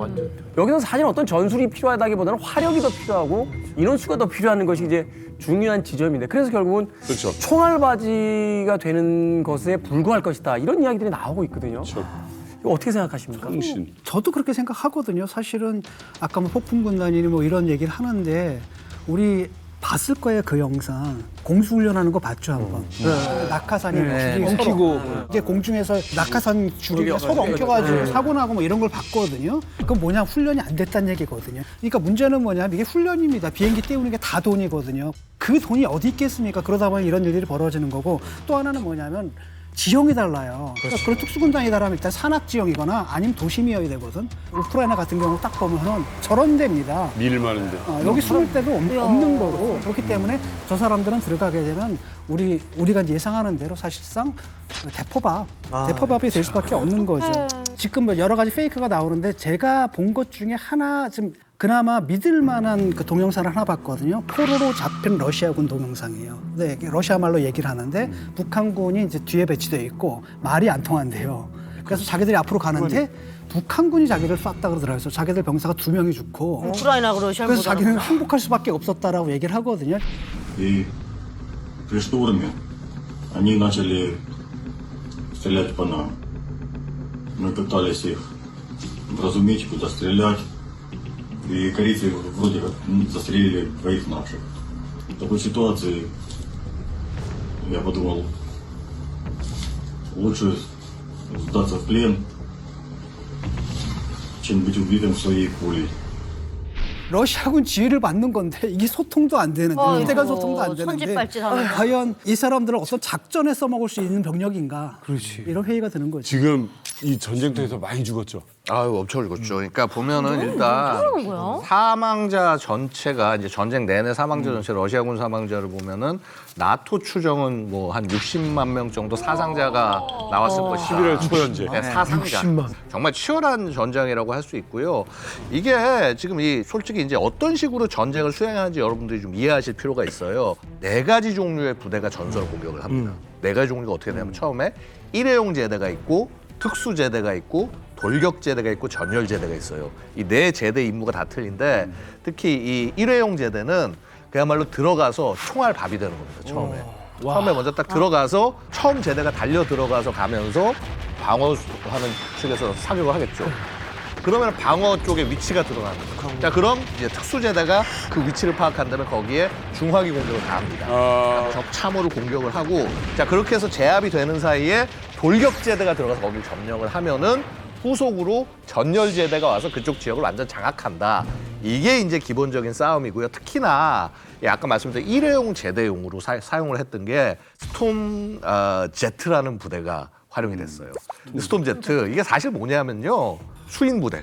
J: 여기서 사실 어떤 전술이 필요하다기보다는 화력이 더 필요하고 인원수가 더 필요한 것이 이제 중요한 지점인데 그래서 결국은
L: 그렇죠.
J: 총알바지가 되는 것에 불과할 것이다 이런 이야기들이 나오고 있거든요. 이거 어떻게 생각하십니까?
A: 저도 그렇게 생각하거든요. 사실은 아까 뭐 폭풍군단이니 뭐 이런 얘기를 하는데 우리 봤을 거예요 그 영상. 공수훈련하는 거 봤죠 한번. 낙하산이 줄이
D: 엉키고
A: 이게 공중에서 낙하산 줄이 서로 엉켜가지고 사고 나고 뭐 이런 걸 봤거든요. 그건 뭐냐 훈련이 안 됐다는 얘기거든요. 그러니까 문제는 뭐냐면 이게 훈련입니다. 비행기 띄우는 게 다 돈이거든요. 그 돈이 어디 있겠습니까? 그러다 보니 이런 일들이 벌어지는 거고 또 하나는 뭐냐면 지형이 달라요. 그러니까 그런 특수군단이다라면 일단 산악 지형이거나 아니면 도심이어야 되거든. 우크라이나 같은 경우 딱 보면은 저런 데입니다.
L: 밀 많은데.
A: 여기 숨을 데도 없는 거고 그렇기 때문에 저 사람들은 들어가게 되면 우리가 예상하는 대로 사실상 대포밥이 될 수밖에 없는 거죠. 지금 뭐 여러 가지 페이크가 나오는데 제가 본 것 중에 하나 좀 그나마 믿을 만한 그 동영상을 하나 봤거든요. 포로로 잡힌 러시아군 동영상이에요. 네, 러시아 말로 얘기를 하는데 북한군이 이제 뒤에 배치되어 있고 말이 안 통한대요. 그래서 자기들이 앞으로 가는데 북한군이 자기를 쐈다 그러더라고요. 자기들 병사가 2명이 죽고
O: 우크라이나하고 러시아를
A: 그래서 자기는 항복할 수밖에 없었다라고 얘기를 하거든요.
I: И при штурме они начали стрелять по нам. Мы пытались их вразумить, куда стрелять. И корейцы вроде как застрелили 2 наших. В такой ситуации я подумал, лучше сдаться в плен, чем быть убитым своей пулей.
A: 러시아군 지휘를 받는 건데 이게 소통도 안 되는데 이대간 소통도 안 되는데
O: 손짓발짓하는 거.
A: 과연 이 사람들을 어떤 작전에 써먹을 수 있는 병력인가 이런 회의가 드는 거죠.
L: 지금 이 전쟁터에서 많이 죽었죠.
B: 아유 엄청 죽었죠. 그러니까 보면은 일단
O: 어쩌라는 거야?
B: 사망자 전체가 이제 전쟁 내내 사망자 전체 러시아군 사망자를 보면은 나토 추정은 뭐 한 60만 명 정도 사상자가 나왔을 것이다.
L: 11월 초 현재.
B: 네, 사상자.
D: 60만.
B: 정말 치열한 전쟁이라고 할 수 있고요. 이게 지금 이 솔직히 이제 어떤 식으로 전쟁을 수행하는지 여러분들이 좀 이해하실 필요가 있어요. 4가지 종류의 부대가 전설 공격을 합니다. 4가지 종류가 어떻게 되냐면 처음에 일회용 제대가 있고 특수 제대가 있고 돌격 제대가 있고 전열 제대가 있어요. 이 4제대 임무가 다 틀린데 특히 이 일회용 제대는 그야말로 들어가서 총알 밥이 되는 겁니다. 처음에. 처음에 먼저 딱 들어가서 처음 제대가 달려 들어가서 가면서 방어하는 측에서 사격을 하겠죠. 그러면 방어 쪽에 위치가 드러나는 거죠. 자, 그럼 이제 특수제대가 그 위치를 파악한 다음에 거기에 중화기 공격을 가합니다. 적 참호를 공격을 하고 자 그렇게 해서 제압이 되는 사이에 돌격제대가 들어가서 거기를 점령을 하면은 후속으로 전열제대가 와서 그쪽 지역을 완전 장악한다. 이게 이제 기본적인 싸움이고요. 특히나 아까 말씀드린 일회용 제대용으로 사용을 했던 게 스톰 제트라는 부대가 활용이 됐어요. 스톰 제트 이게 사실 뭐냐면요. 수인 부대,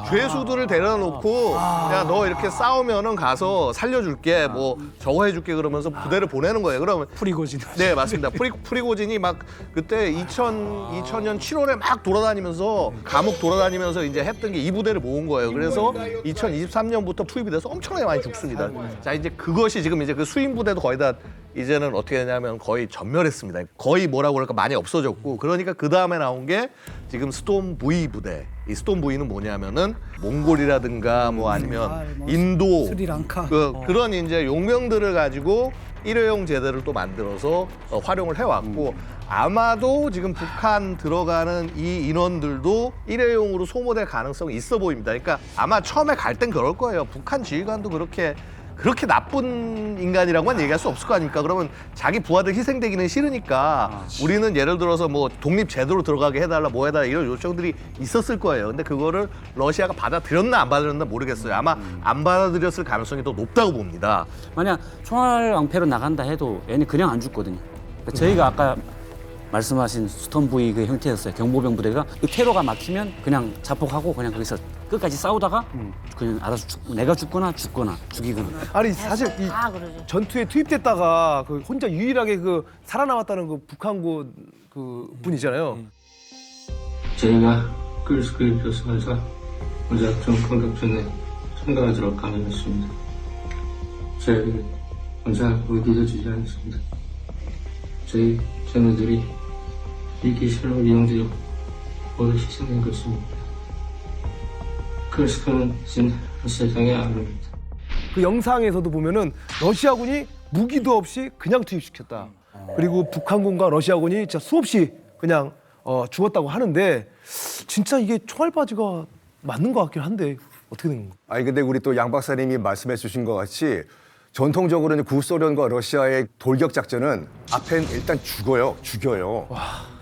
B: 죄수들을 데려다 놓고 야 너 이렇게 싸우면은 가서 살려줄게 뭐 저거 해줄게 그러면서 부대를 보내는 거예요. 그러면
U: 프리고진.
B: 네 맞습니다. 프리고진이 막 그때 2000년 7월에 막 돌아다니면서 감옥 돌아다니면서 이제 했던 게 이 부대를 모은 거예요. 그래서 2023년부터 투입이 돼서 엄청나게 많이 죽습니다. 자 이제 그것이 지금 이제 그 수인 부대도 거의 다 이제는 어떻게 되냐면 거의 전멸했습니다. 거의 뭐라고 그럴까 많이 없어졌고 그러니까 그 다음에 나온 게 지금 스톰 V 부대. 이 스톰 V는 뭐냐면은 몽골이라든가 뭐 아니면 인도,
A: 스리랑카
B: 그런 이제 용명들을 가지고 일회용 제대를 또 만들어서 활용을 해왔고 아마도 지금 북한 들어가는 이 인원들도 일회용으로 소모될 가능성이 있어 보입니다. 그러니까 아마 처음에 갈 땐 그럴 거예요. 북한 지휘관도 그렇게 나쁜 인간이라고만 얘기할 수 없을 거 아닙니까? 그러면 자기 부하들 희생되기는 싫으니까 우리는 예를 들어서 뭐 독립 제도로 들어가게 해달라 뭐 해달라 이런 요청들이 있었을 거예요. 근데 그거를 러시아가 받아들였나 안 받아들였나 모르겠어요. 아마 안 받아들였을 가능성이 더 높다고 봅니다.
C: 만약 총알 왕패로 나간다 해도 얘는 그냥 안 죽거든요. 그러니까 저희가 아까 말씀하신 스톰 V 그 형태였어요. 경보병 부대가 이 테러가 막히면 그냥 자폭하고 그냥 거기서 끝까지 싸우다가 그냥 알아서 내가 죽거나 죽이거나.
D: 아니 사실 이 전투에 투입됐다가 그 혼자 유일하게 그 살아남았다는 그 북한군 그 분이잖아요.
K: 저희가 꾸르스크에 표승해서 무작정 공격전에 참가하도록 강요했습니다. 저희에게 항상 어디도 주지 않습니다. 저희 전우들이 이 기술로 이용되어 모두 희생된 것입니다. 꾸르스크는 진 러시아장의 암입니다.
D: 그 영상에서도 보면은 러시아군이 무기도 없이 그냥 투입시켰다. 그리고 북한군과 러시아군이 진짜 수없이 그냥 죽었다고 하는데 진짜 이게 총알바지가 맞는 것 같긴 한데 어떻게 된 건가요?
F: 아니 근데 우리 또 양 박사님이 말씀해 주신 것 같이 전통적으로는 구소련과 러시아의 돌격 작전은 앞엔 일단 죽여요.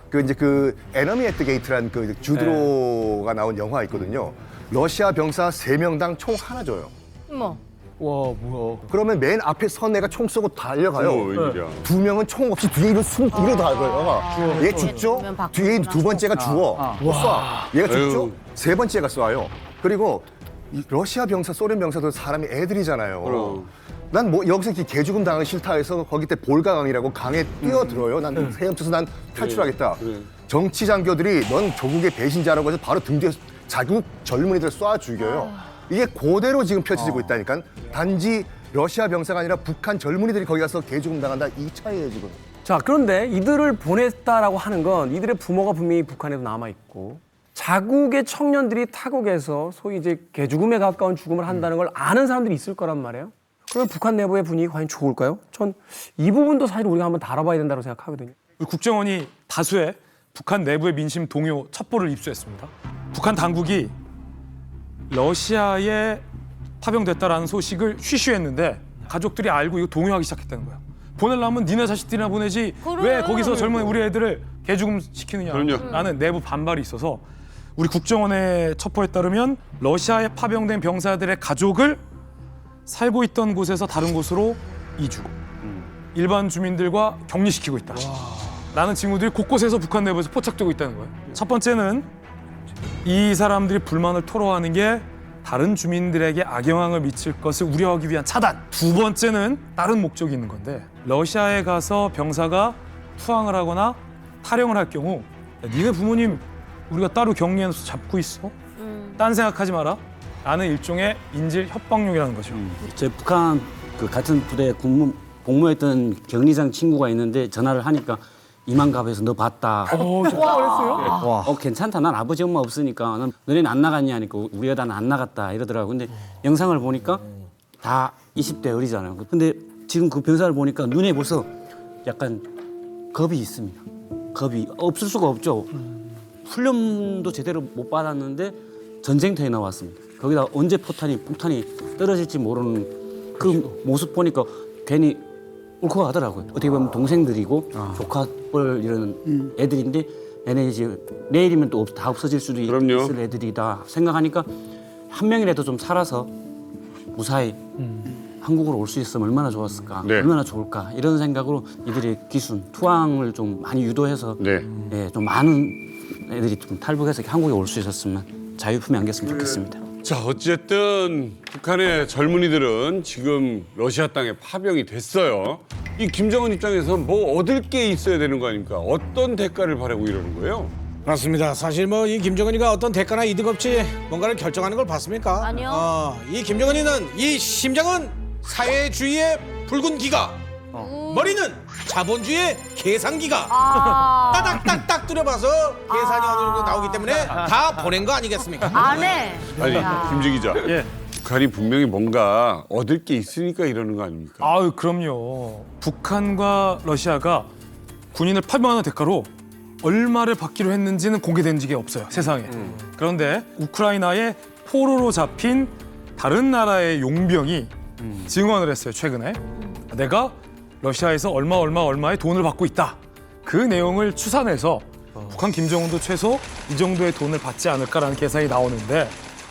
F: 그 이제 그 에너미 앳 더 게이트라는 그 주드로가 나온 영화 있거든요. 러시아 병사 3명당 총 하나 줘요.
O: 뭐.
D: 와 뭐야?
F: 그러면 맨 앞에 선 애가 총 쏘고 달려가요.
L: 웬일이야.
F: 2명은 총 없이 뒤에 이로 달려가요. 얘 죽죠? 뒤에 2번째가 죽어. 못 쏴. 얘가 죽죠? 3번째가 쏴요. 그리고 이 러시아 병사, 소련 병사도 사람이 애들이잖아요. 난 뭐 여기서 이렇게 개죽음 당하기 싫다 해서 거기 때 볼가강이라고 강에 뛰어들어요. 난 헤엄쳐서 난 탈출하겠다. 정치 장교들이 넌 조국의 배신자라고 해서 바로 등 뒤에 자국 젊은이들 쏴 죽여요. 이게 그대로 지금 펼쳐지고 있다니까. 단지 러시아 병사가 아니라 북한 젊은이들이 거기 가서 개죽음 당한다 이 차이예요 지금.
J: 자, 그런데 이들을 보냈다라고 하는 건 이들의 부모가 분명히 북한에도 남아 있고 자국의 청년들이 타국에서 소위 이제 개죽음에 가까운 죽음을 한다는 걸 아는 사람들이 있을 거란 말이에요. 그러면 북한 내부의 분위기 과연 좋을까요? 전 이 부분도 사실 우리가 한번 다뤄봐야 된다고 생각하거든요.
R: 국정원이 다수의 북한 내부의 민심 동요 첩보를 입수했습니다. 북한 당국이 러시아에 파병됐다라는 소식을 쉬쉬했는데 가족들이 알고 이거 동요하기 시작했다는 거야. 보내려면 니네 자식들이나 보내지 왜 거기서 젊은 우리 애들을 개죽음 시키느냐라는 내부 반발이 있어서 우리 국정원의 첩보에 따르면 러시아에 파병된 병사들의 가족을 살고 있던 곳에서 다른 곳으로 이주, 일반 주민들과 격리시키고 있다. 라는 징후들이 곳곳에서 북한 내부에서 포착되고 있다는 거예요. 첫 번째는 이 사람들이 불만을 토로하는 게 다른 주민들에게 악영향을 미칠 것을 우려하기 위한 차단. 두 번째는 다른 목적이 있는 건데 러시아에 가서 병사가 투항을 하거나 탈영을 할 경우 야, 니네 부모님 우리가 따로 격리해서 잡고 있어? 딴 생각하지 마라. 라는 일종의 인질 협박용이라는 거죠.
C: 제 북한 그 같은 부대에 복무했던 격리장 친구가 있는데 전화를 하니까 이만갑에서 너 봤다.
D: 했어요?
C: 괜찮다. 난 아버지 엄마 없으니까. 난 너네는 안 나갔냐 하니까 우리 여자는 안 나갔다 이러더라고. 근데 영상을 보니까 다 20대 어리잖아요. 근데 지금 그 병사를 보니까 눈에 벌써 약간 겁이 있습니다. 겁이 없을 수가 없죠. 훈련도 제대로 못 받았는데 전쟁터에 나왔습니다. 거기다 언제 폭탄이 떨어질지 모르는 그 모습 보니까 괜히 울컥하더라고요. 어떻게 보면 동생들이고 조카뻘 이런 애들인데 얘네 이제 내일이면 또 다 없어질 수도 있을 애들이다 생각하니까 한 명이라도 좀 살아서 무사히 한국으로 올 수 있으면 얼마나 좋았을까, 얼마나 좋을까 이런 생각으로 이들의 기순, 투항을 좀 많이 유도해서 좀 많은 애들이 좀 탈북해서 한국에 올 수 있었으면 자유품이 안겼으면 좋겠습니다.
L: 자, 어쨌든 북한의 젊은이들은 지금 러시아 땅에 파병이 됐어요. 이 김정은 입장에서 뭐 얻을 게 있어야 되는 거 아닙니까? 어떤 대가를 바라고 이러는 거예요?
S: 그렇습니다. 사실 뭐 이 김정은이가 어떤 대가나 이득 없이 뭔가를 결정하는 걸 봤습니까?
O: 아니요.
S: 이 김정은이는 이 심정은 사회주의의 붉은 기가 머리는 자본주의의 계산기가
O: 아.
S: 따닥따닥 뚫어봐서 계산이 어느 정도 나오기 때문에 다 보낸 거 아니겠습니까?
O: 안 해.
L: 아니
O: 야.
L: 김재 기자. 북한이 분명히 뭔가 얻을 게 있으니까 이러는 거 아닙니까?
R: 아유, 그럼요. 북한과 러시아가 군인을 파병하는 대가로 얼마를 받기로 했는지는 공개된 적이 없어요, 세상에. 그런데 우크라이나의 포로로 잡힌 다른 나라의 용병이 증언을 했어요, 최근에. 내가 러시아에서 얼마의 돈을 받고 있다. 그 내용을 추산해서 북한 김정은도 최소 이 정도의 돈을 받지 않을까라는 계산이 나오는데,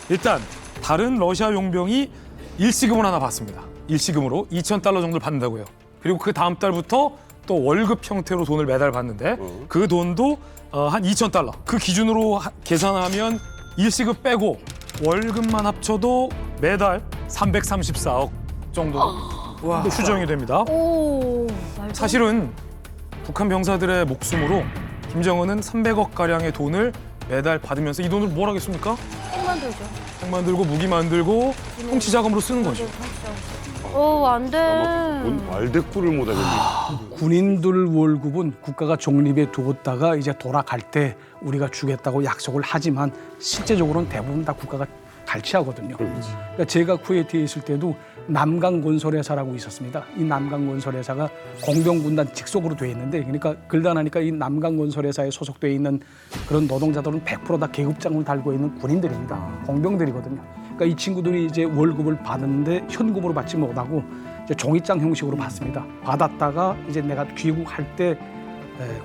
R: 일단 다른 러시아 용병이 일시금을 하나 받습니다. 일시금으로 $2,000 정도를 받는다고요. 그리고 그 다음 달부터 또 월급 형태로 돈을 매달 받는데 그 돈도 한 $2,000. 그 기준으로 계산하면 일시금 빼고 월급만 합쳐도 매달 334억 정도 추정이 됩니다.
O: 오.
R: 사실은 북한 병사들의 목숨으로 김정은은 300억 가량의 돈을 매달 받으면서 이 돈을 뭘 하겠습니까?
O: 핵 만들죠.
R: 핵 만들고 무기 만들고 통치 자금으로 쓰는 거죠.
O: 안 돼.
L: 말대꾸를 못 하겠네.
U: 군인들 월급은 국가가 적립해 두었다가 이제 돌아갈 때 우리가 주겠다고 약속을 하지만 실제적으로는 대부분 다 국가가 갈취하거든요. 그러니까 제가 쿠웨이트에 있을 때도 남강건설회사라고 있었습니다. 이 남강건설회사가 공병군단 직속으로 돼 있는데, 그러니까 그러다 나니까 이 남강건설회사에 소속돼 있는 그런 노동자들은 100% 다 계급장을 달고 있는 군인들입니다. 공병들이거든요. 그러니까 이 친구들이 이제 월급을 받는데 현금으로 받지 못하고 이제 종이장 형식으로 받습니다. 받았다가 이제 내가 귀국할 때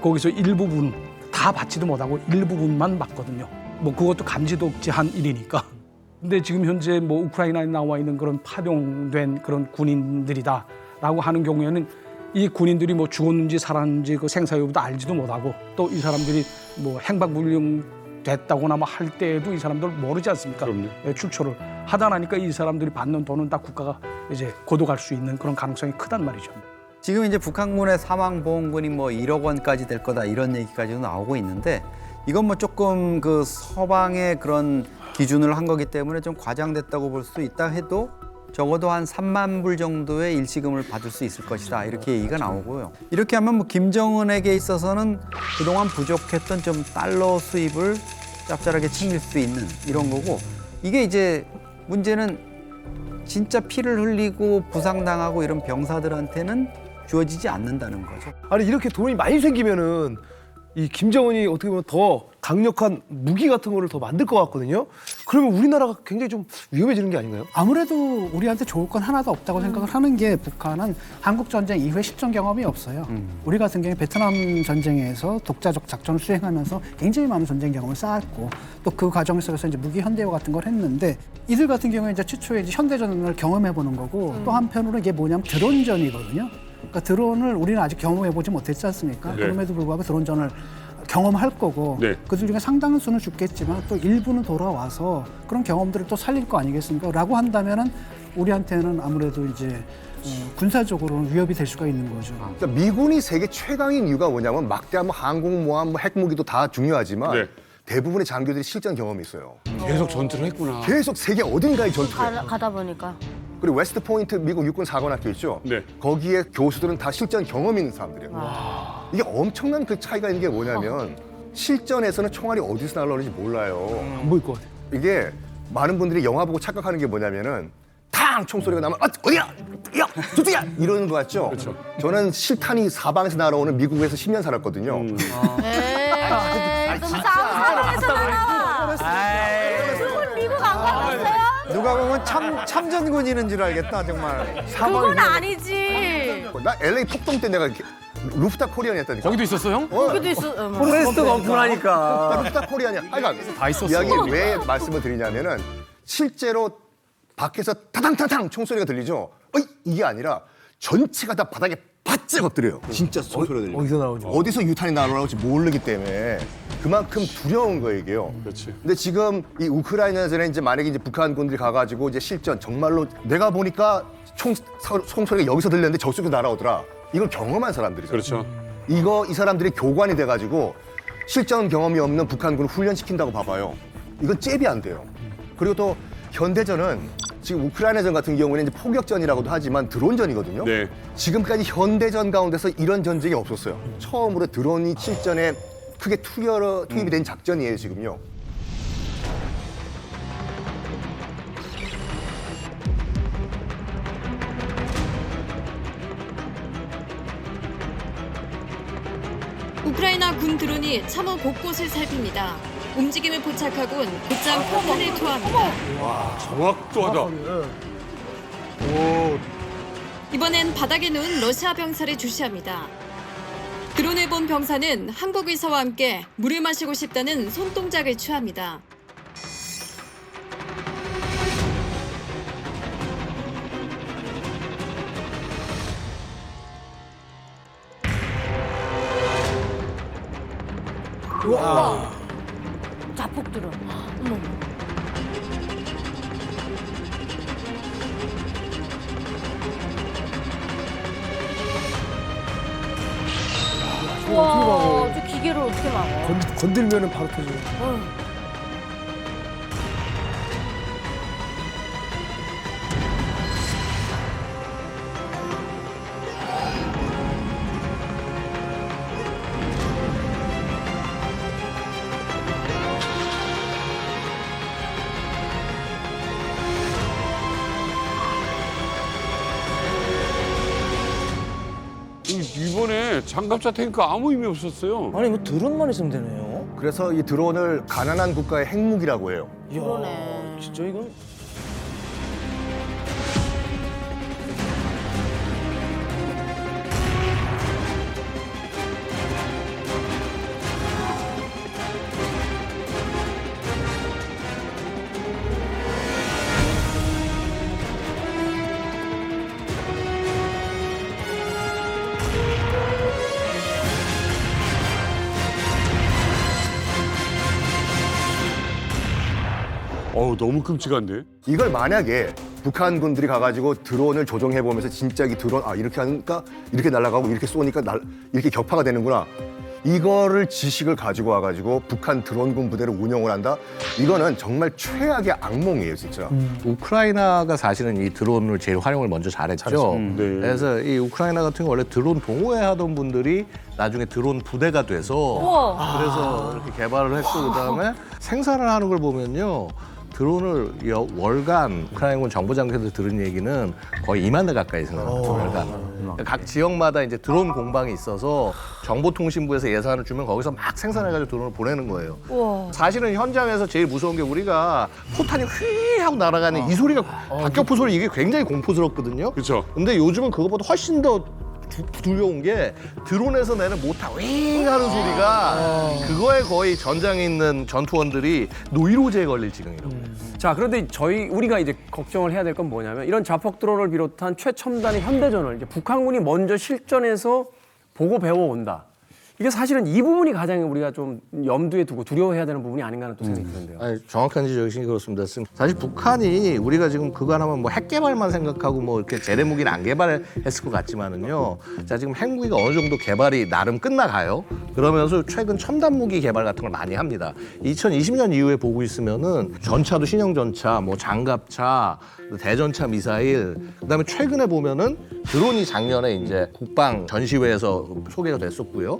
U: 거기서 일부분 다 받지도 못하고 일부분만 받거든요. 뭐 그것도 감지독지한 일이니까. 근데 지금 현재 뭐 우크라이나에 나와 있는 그런 파병된 그런 군인들이다라고 하는 경우에는 이 군인들이 뭐 죽었는지 살았는지 그 생사 여부도 알지도 못하고, 또 이 사람들이 뭐 행방불명 됐다거나 뭐 할 때에도 이 사람들 모르지 않습니까? 출처를 하다 나니까 이 사람들이 받는 돈은 다 국가가 이제 고도갈 수 있는 그런 가능성이 크단 말이죠.
V: 지금 이제 북한군의 사망보험금이 뭐 1억 원까지 될 거다 이런 얘기까지도 나오고 있는데, 이건 뭐 조금 그 서방의 그런 기준을 한 거기 때문에 좀 과장됐다고 볼 수 있다 해도 적어도 한 3만 불 정도의 일시금을 받을 수 있을 것이다, 이렇게 얘기가 나오고요. 이렇게 하면 뭐 김정은에게 있어서는 그동안 부족했던 좀 달러 수입을 짭짤하게 챙길 수 있는 이런 거고, 이게 이제 문제는 진짜 피를 흘리고 부상당하고 이런 병사들한테는 주어지지 않는다는 거죠.
D: 아니 이렇게 돈이 많이 생기면은 이 김정은이 어떻게 보면 더 강력한 무기 같은 거를 더 만들 것 같거든요. 그러면 우리나라가 굉장히 좀 위험해지는 게 아닌가요?
A: 아무래도 우리한테 좋을 건 하나도 없다고 생각을 하는 게, 북한은 한국 전쟁 이후에 실전 경험이 없어요. 우리 같은 경우에 베트남 전쟁에서 독자적 작전을 수행하면서 굉장히 많은 전쟁 경험을 쌓았고, 또 그 과정 속에서 이제 무기 현대화 같은 걸 했는데, 이들 같은 경우에 이제 최초에 이제 현대전을 경험해 보는 거고, 또 한편으로 이게 뭐냐면 드론전이거든요. 그러니까 드론을 우리는 아직 경험해보지 못했지 않습니까?
L: 네.
A: 그럼에도 불구하고 드론전을 경험할 거고,
L: 네.
A: 그들 중에 상당수는 죽겠지만 또 일부는 돌아와서 그런 경험들을 또 살릴 거 아니겠습니까? 라고 한다면은 우리한테는 아무래도 이제 군사적으로는 위협이 될 수가 있는 거죠.
F: 그러니까 미군이 세계 최강인 이유가 뭐냐면 막대한 뭐 항공모함, 뭐 핵무기도 다 중요하지만 대부분의 장교들이 실전 경험이 있어요.
L: 계속 전투를 했구나.
F: 계속 세계 어딘가에 전투를 해요.
O: 가다 보니까.
F: 그리고 웨스트 포인트 미국 육군 사관학교 있죠? 거기에 교수들은 다 실전 경험 있는 사람들이에요. 이게 엄청난 그 차이가 있는 게 뭐냐면 실전에서는 총알이 어디서 날라오는지 몰라요.
D: 안 보일 것 같아.
F: 이게 많은 분들이 영화 보고 착각하는 게 뭐냐면은 탕 총소리가 나면 어디야? 야! 저쪽이야! 이러는 거 같죠? 그렇죠. 저는 실탄이 사방에서 날아오는 미국에서 10년 살았거든요.
O: 그럼 사방에서 날아와. 그건 미국 안 가봤어요?
V: 누가 보면 참전군인인 줄 알겠다, 정말.
O: 그건 아니지.
F: 나 LA 폭동 때 내가 루프탑 코리안이었다니까.
R: 거기도 있었어요?
O: 거기도 있어.
F: 포레스트가 오픈하니까. 루프탑 코리안이야.
R: 다 있었어.
F: 이야기 왜 말씀을 드리냐면은 실제로 밖에서 타당타당 총소리가 들리죠. 이게 아니라 전체가 다 바닥에 바짝 엎드려요. 진짜 총소리가 들려요.
D: 어디서 나오죠?
F: 어디서 유탄이 날아올지 모르기 때문에 그만큼 두려운 거예요, 이게요.
L: 그렇지.
F: 근데 지금 이 우크라이나전에 이제 만약에 이제 북한군들이 가가지고 이제 실전 정말로 내가 보니까 총소리가 여기서 들렸는데 저쪽에서 날아오더라. 이걸 경험한 사람들이죠.
L: 그렇죠.
F: 이 사람들이 교관이 돼가지고 실전 경험이 없는 북한군을 훈련시킨다고 봐봐요. 이건 잽이 안 돼요. 그리고 또 현대전은 지금 우크라이나전 같은 경우는 이제 포격전이라고도 하지만 드론전이거든요.
L: 네.
F: 지금까지 현대전 가운데서 이런 전쟁이 없었어요. 처음으로 드론이 실전에 크게 투입이 된 작전이에요, 지금요.
N: 우크라이나 군 드론이 참호 곳곳을 살핍니다. 움직임을 포착하곤 곧장 폭탄을 투하합니다.
L: 와, 정확도하다.
N: 이번엔 바닥에 누운 러시아 병사를 주시합니다. 드론을 본 병사는 한국 의사와 함께 물을 마시고 싶다는 손동작을 취합니다.
O: 우와. 자폭 드론. 어머. 우와, 저 기계를 어떻게 막아?
D: 건들면은 바로 터지고.
L: 이번에 장갑차 탱크 아무 의미 없었어요.
M: 아니 뭐 드론만 있으면 되네요.
F: 그래서 이 드론을 가난한 국가의 핵무기라고 해요.
M: 그러네. 진짜 이건
L: 너무 끔찍한데?
F: 이걸 만약에 북한 군들이 가가지고 드론을 조종해 보면서 진짜 이 드론 이렇게 하니까 이렇게 날아가고 이렇게 쏘니까 이렇게 격파가 되는구나. 이거를 지식을 가지고 와가지고 북한 드론군 부대를 운영을 한다. 이거는 정말 최악의 악몽이에요, 진짜.
B: 우크라이나가 사실은 이 드론을 제일 활용을 먼저 잘했죠.
L: 네.
B: 그래서 이 우크라이나 같은 경우 원래 드론 동호회 하던 분들이 나중에 드론 부대가 돼서
O: 우와.
B: 그래서 이렇게 개발을 했고 그다음에 생산을 하는 걸 보면요. 드론을 월간 우크라이나군 정보장관에서 들은 얘기는 거의 2만 대 가까이 생산합니다. 월간. 각 지역마다 이제 드론 공방이 있어서 정보통신부에서 예산을 주면 거기서 막 생산해가지고 드론을 보내는 거예요.
O: 우와.
B: 사실은 현장에서 제일 무서운 게 우리가 포탄이 휘 하고 날아가는 이 소리가 박격포 소리 이게 굉장히 공포스럽거든요.
L: 그렇죠.
B: 근데 요즘은 그것보다 훨씬 더 두려운 게 드론에서 내는 모타 윙 하는 소리가 그거에 거의 전장에 있는 전투원들이 노이로제에 걸릴 지경이라고.
J: 자, 그런데 우리가 이제 걱정을 해야 될 건 뭐냐면 이런 자폭 드론을 비롯한 최첨단의 현대전을 이제 북한군이 먼저 실전에서 보고 배워온다. 이게 사실은 이 부분이 가장 우리가 좀 염두에 두고 두려워해야 되는 부분이 아닌가 하는 또 생각이 드는데요.
B: 아니, 정확한 지적이신 게 그렇습니다. 사실 북한이 우리가 지금 그거 하면 뭐 핵 개발만 생각하고 뭐 이렇게 제대 무기는 안 개발했을 것 같지만은요. 자, 지금 핵무기가 어느 정도 개발이 나름 끝나가요. 그러면서 최근 첨단 무기 개발 같은 걸 많이 합니다. 2020년 이후에 보고 있으면은 전차도 신형 전차, 뭐 장갑차, 대전차 미사일, 그다음에 최근에 보면은 드론이 작년에 이제 국방 전시회에서 소개가 됐었고요.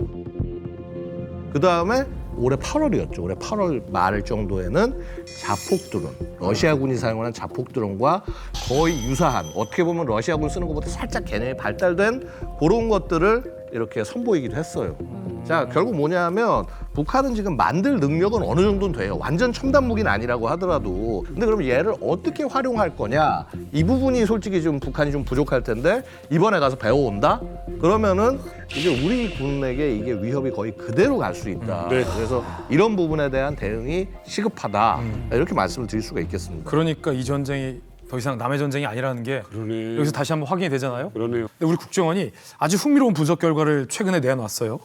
B: 그다음에 올해 8월이었죠. 올해 8월 말 정도에는 자폭 드론, 러시아군이 사용하는 자폭 드론과 거의 유사한, 어떻게 보면 러시아군 쓰는 것보다 살짝 개념이 발달된 그런 것들을 이렇게 선보이기도 했어요. 자, 결국 뭐냐면 북한은 지금 만들 능력은 어느 정도는 돼요. 완전 첨단 무기는 아니라고 하더라도. 근데 그럼 얘를 어떻게 활용할 거냐? 이 부분이 솔직히 좀 북한이 좀 부족할 텐데 이번에 가서 배워온다? 그러면은 이제 우리 군에게 이게 위협이 거의 그대로 갈 수 있다.
L: 네.
B: 그래서 이런 부분에 대한 대응이 시급하다. 이렇게 말씀을 드릴 수가 있겠습니다.
R: 그러니까 이 전쟁이 더 이상 남의 전쟁이 아니라는 게
L: 그러네.
R: 여기서 다시 한번 확인이 되잖아요.
L: 그러네요.
R: 근데 우리 국정원이 아주 흥미로운 분석 결과를 최근에 내놨어요.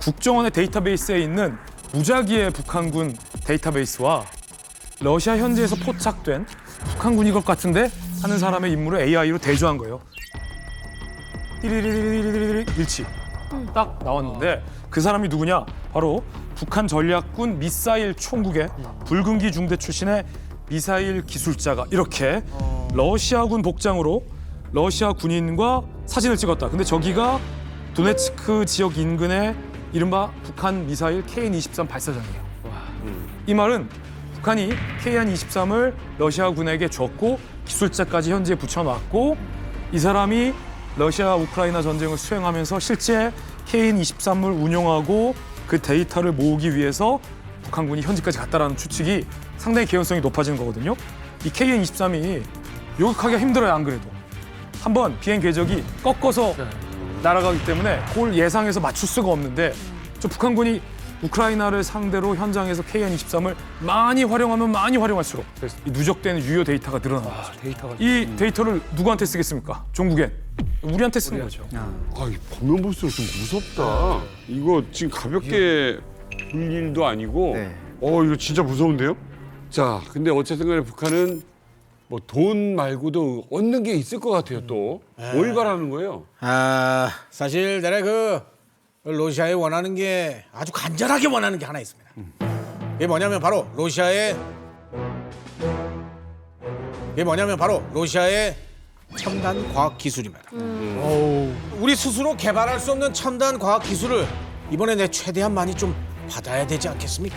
R: 국정원의 데이터베이스에 있는 무작위의 북한군 데이터베이스와 러시아 현지에서 포착된 북한군인 것 같은데 하는 사람의 인물을 AI로 대조한 거예요. 띠리리리리리리리 일치 딱 나왔는데 그 사람이 누구냐? 바로 북한 전략군 미사일 총국의 붉은기 중대 출신의 미사일 기술자가 이렇게 러시아군 복장으로 러시아 군인과 사진을 찍었다. 근데 저기가 도네츠크 지역 인근의 이른바 북한 미사일 KN-23 발사장이에요. 이 말은 북한이 KN-23을 러시아군에게 줬고 기술자까지 현지에 붙여놨고 이 사람이 러시아 우크라이나 전쟁을 수행하면서 실제 KN-23을 운용하고 그 데이터를 모으기 위해서 북한군이 현지까지 갔다라는 추측이 상당히 개연성이 높아지는 거거든요. 이 KN-23이 요격하기가 힘들어요, 안 그래도. 한번 비행 궤적이 꺾어서 날아가기 때문에 그걸 예상해서 맞출 수가 없는데 저 북한군이 우크라이나를 상대로 현장에서 KN-23을 많이 활용하면 많이 활용할수록 이 누적되는 유효 데이터가 늘어나는 거죠. 이 데이터를 누구한테 쓰겠습니까? 종국엔. 우리한테 쓰는 거죠.
L: 보면 볼수록 좀 무섭다. 이거 지금 가볍게 볼 일도 아니고 이거 진짜 무서운데요? 자, 근데 어쨌든 간에 북한은 뭐 돈 말고도 얻는 게 있을 것 같아요, 또. 뭘 바라는 거예요?
S: 사실 내가 그 러시아에 원하는 게 아주 간절하게 원하는 게 하나 있습니다. 이게 뭐냐면 바로 러시아의 첨단 과학 기술입니다. 우리 스스로 개발할 수 없는 첨단 과학 기술을 이번에 내 최대한 많이 좀 받아야 되지 않겠습니까?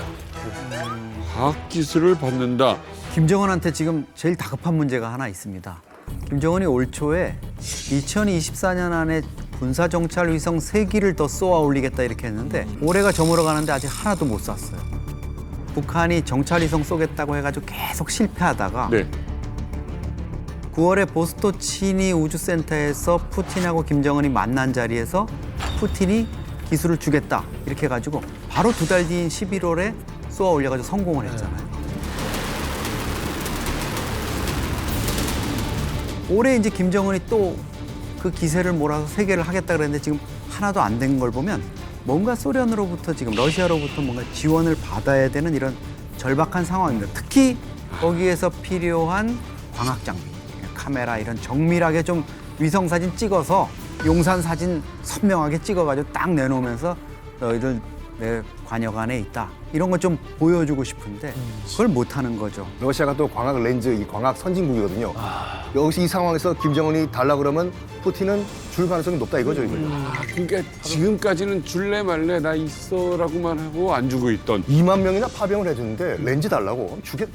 L: 과학 기술을 받는다.
V: 김정은한테 지금 제일 다급한 문제가 하나 있습니다. 김정은이 올 초에 2024년 안에 군사정찰 위성 3기를 더 쏘아 올리겠다 이렇게 했는데 올해가 저물어 가는데 아직 하나도 못 쐈어요. 북한이 정찰 위성 쏘겠다고 해가지고 계속 실패하다가 9월에 보스토치니 우주센터에서 푸틴하고 김정은이 만난 자리에서 푸틴이 기술을 주겠다 이렇게 해가지고 바로 2달 뒤인 11월에 쏘아 올려가지고 성공을 했잖아요. 올해 이제 김정은이 또 그 기세를 몰아서 3개를 하겠다 그랬는데 지금 하나도 안 된 걸 보면 뭔가 소련으로부터 지금 러시아로부터 뭔가 지원을 받아야 되는 이런 절박한 상황입니다. 특히 거기에서 필요한 광학 장비, 카메라 이런 정밀하게 좀 위성 사진 찍어서 용산 사진 선명하게 찍어가지고 딱 내놓으면서 너희들 내 관역 안에 있다. 이런 거 좀 보여주고 싶은데 그걸 못하는 거죠.
F: 러시아가 또 광학 렌즈, 이 광학 선진국이거든요. 여기서 이 상황에서 김정은이 달라 그러면 푸틴은 줄 가능성이 높다 이거죠, 이거.
L: 그러니까 지금까지는 줄래 말래 나 있어라고만 하고 안 주고 있던
F: 2만 명이나 파병을 해주는데 렌즈 달라고 줄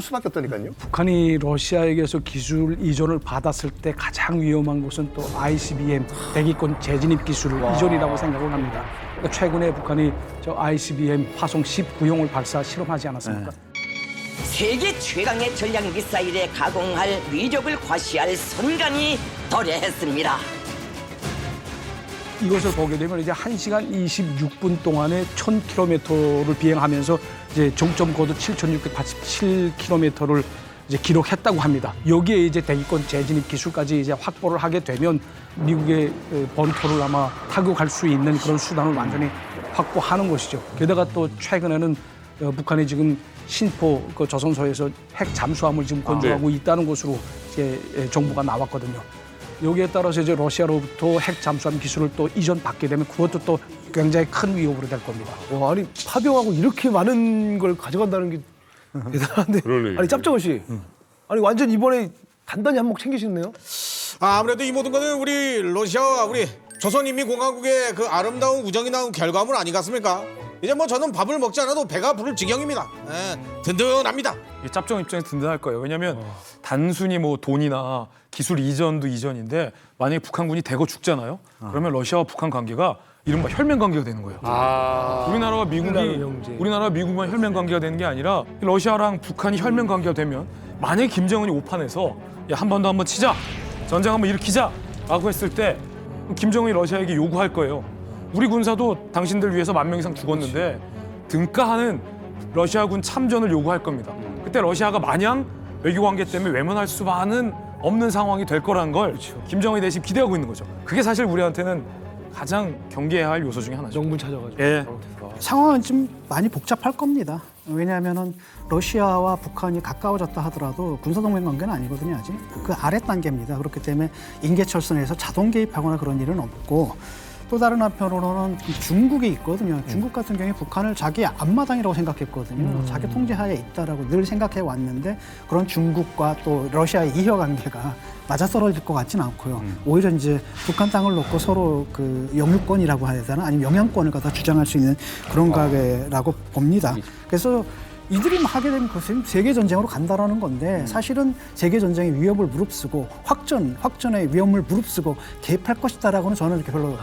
F: 수밖에 없다니까요.
U: 북한이 러시아에게서 기술 이전을 받았을 때 가장 위험한 것은 또 ICBM 대기권 재진입 기술 이전이라고 생각을 합니다. 그러니까 최근에 북한이 저 ICBM 화성 19형을 발사 실험하지 않았습니까?
P: 세계 최강의 전략 미사일에 가공할 위력을 과시할 선간이 도래했습니다.
U: 이것을 보게 되면 이제 1시간 26분 동안에 1000km를 비행하면서 이제 정점 고도 7687km를 이제 기록했다고 합니다. 여기에 이제 대기권 재진입 기술까지 이제 확보를 하게 되면 미국의 본토를 아마 타격할 수 있는 그런 수단을 완전히 확보하는 것이죠. 게다가 또 최근에는 북한이 지금 신포 그 조선소에서 핵 잠수함을 지금 건조하고 있다는 것으로 이제 정보가 나왔거든요. 여기에 따라서 이제 러시아로부터 핵 잠수함 기술을 또 이전받게 되면 그것도 또 굉장히 큰 위협으로 될 겁니다.
D: 와, 아니 파병하고 이렇게 많은 걸 가져간다는 게 대단한데.
L: 그러네.
D: 아니 짭정원 씨, 아니 완전 이번에 단단히 한몫 챙기셨네요.
S: 아무래도 이 모든 것은 우리 러시아와 우리 조선인민공화국의 그 아름다운 우정이 나온 결과물 아니겠습니까? 이제 뭐 저는 밥을 먹지 않아도 배가 부를 지경입니다. 든든합니다.
R: 짭정 입장에서 든든할 거예요. 왜냐하면 단순히 뭐 돈이나 기술 이전도 이전인데 만약에 북한군이 대거 죽잖아요. 그러면 러시아와 북한 관계가 이른바 혈맹 관계가 되는 거예요. 우리나라와 미국만 혈맹 관계가 되는 게 아니라 러시아랑 북한이 혈맹 관계가 되면 만약에 김정은이 오판해서 야, 한반도 한번 치자, 전쟁 한번 일으키자라고 했을 때 김정은이 러시아에게 요구할 거예요. 우리 군사도 당신들 위해서 10,000명 이상 죽었는데 등가하는 러시아군 참전을 요구할 겁니다. 그때 러시아가 마냥 외교관계 때문에 외면할 수만은 없는 상황이 될 거라는 걸 김정은이 대신 기대하고 있는 거죠. 그게 사실 우리한테는 가장 경계해야 할 요소 중에 하나죠.
D: 명분 찾아가지고.
R: 예.
A: 상황은 좀 많이 복잡할 겁니다. 왜냐하면은 러시아와 북한이 가까워졌다 하더라도 군사동맹 관계는 아니거든요, 아직. 그 아래 단계입니다. 그렇기 때문에 인계철선에서 자동 개입하거나 그런 일은 없고 또 다른 한편으로는 중국이 있거든요. 중국 같은 경우에 북한을 자기 앞마당이라고 생각했거든요. 자기 통제하에 있다라고 늘 생각해 왔는데 그런 중국과 또 러시아의 이해관계가 맞아떨어질 것 같지는 않고요. 오히려 이제 북한 땅을 놓고 서로 그 영유권이라고 해야 되나 아니면 영향권을 갖다 주장할 수 있는 그런 관계라고 봅니다. 그래서 이들이 하게 된 것은 세계 전쟁으로 간다라는 건데 사실은 세계 전쟁의 위협을 무릅쓰고 확전의 위험을 무릅쓰고 개입할 것이다라고는 저는 이렇게 별로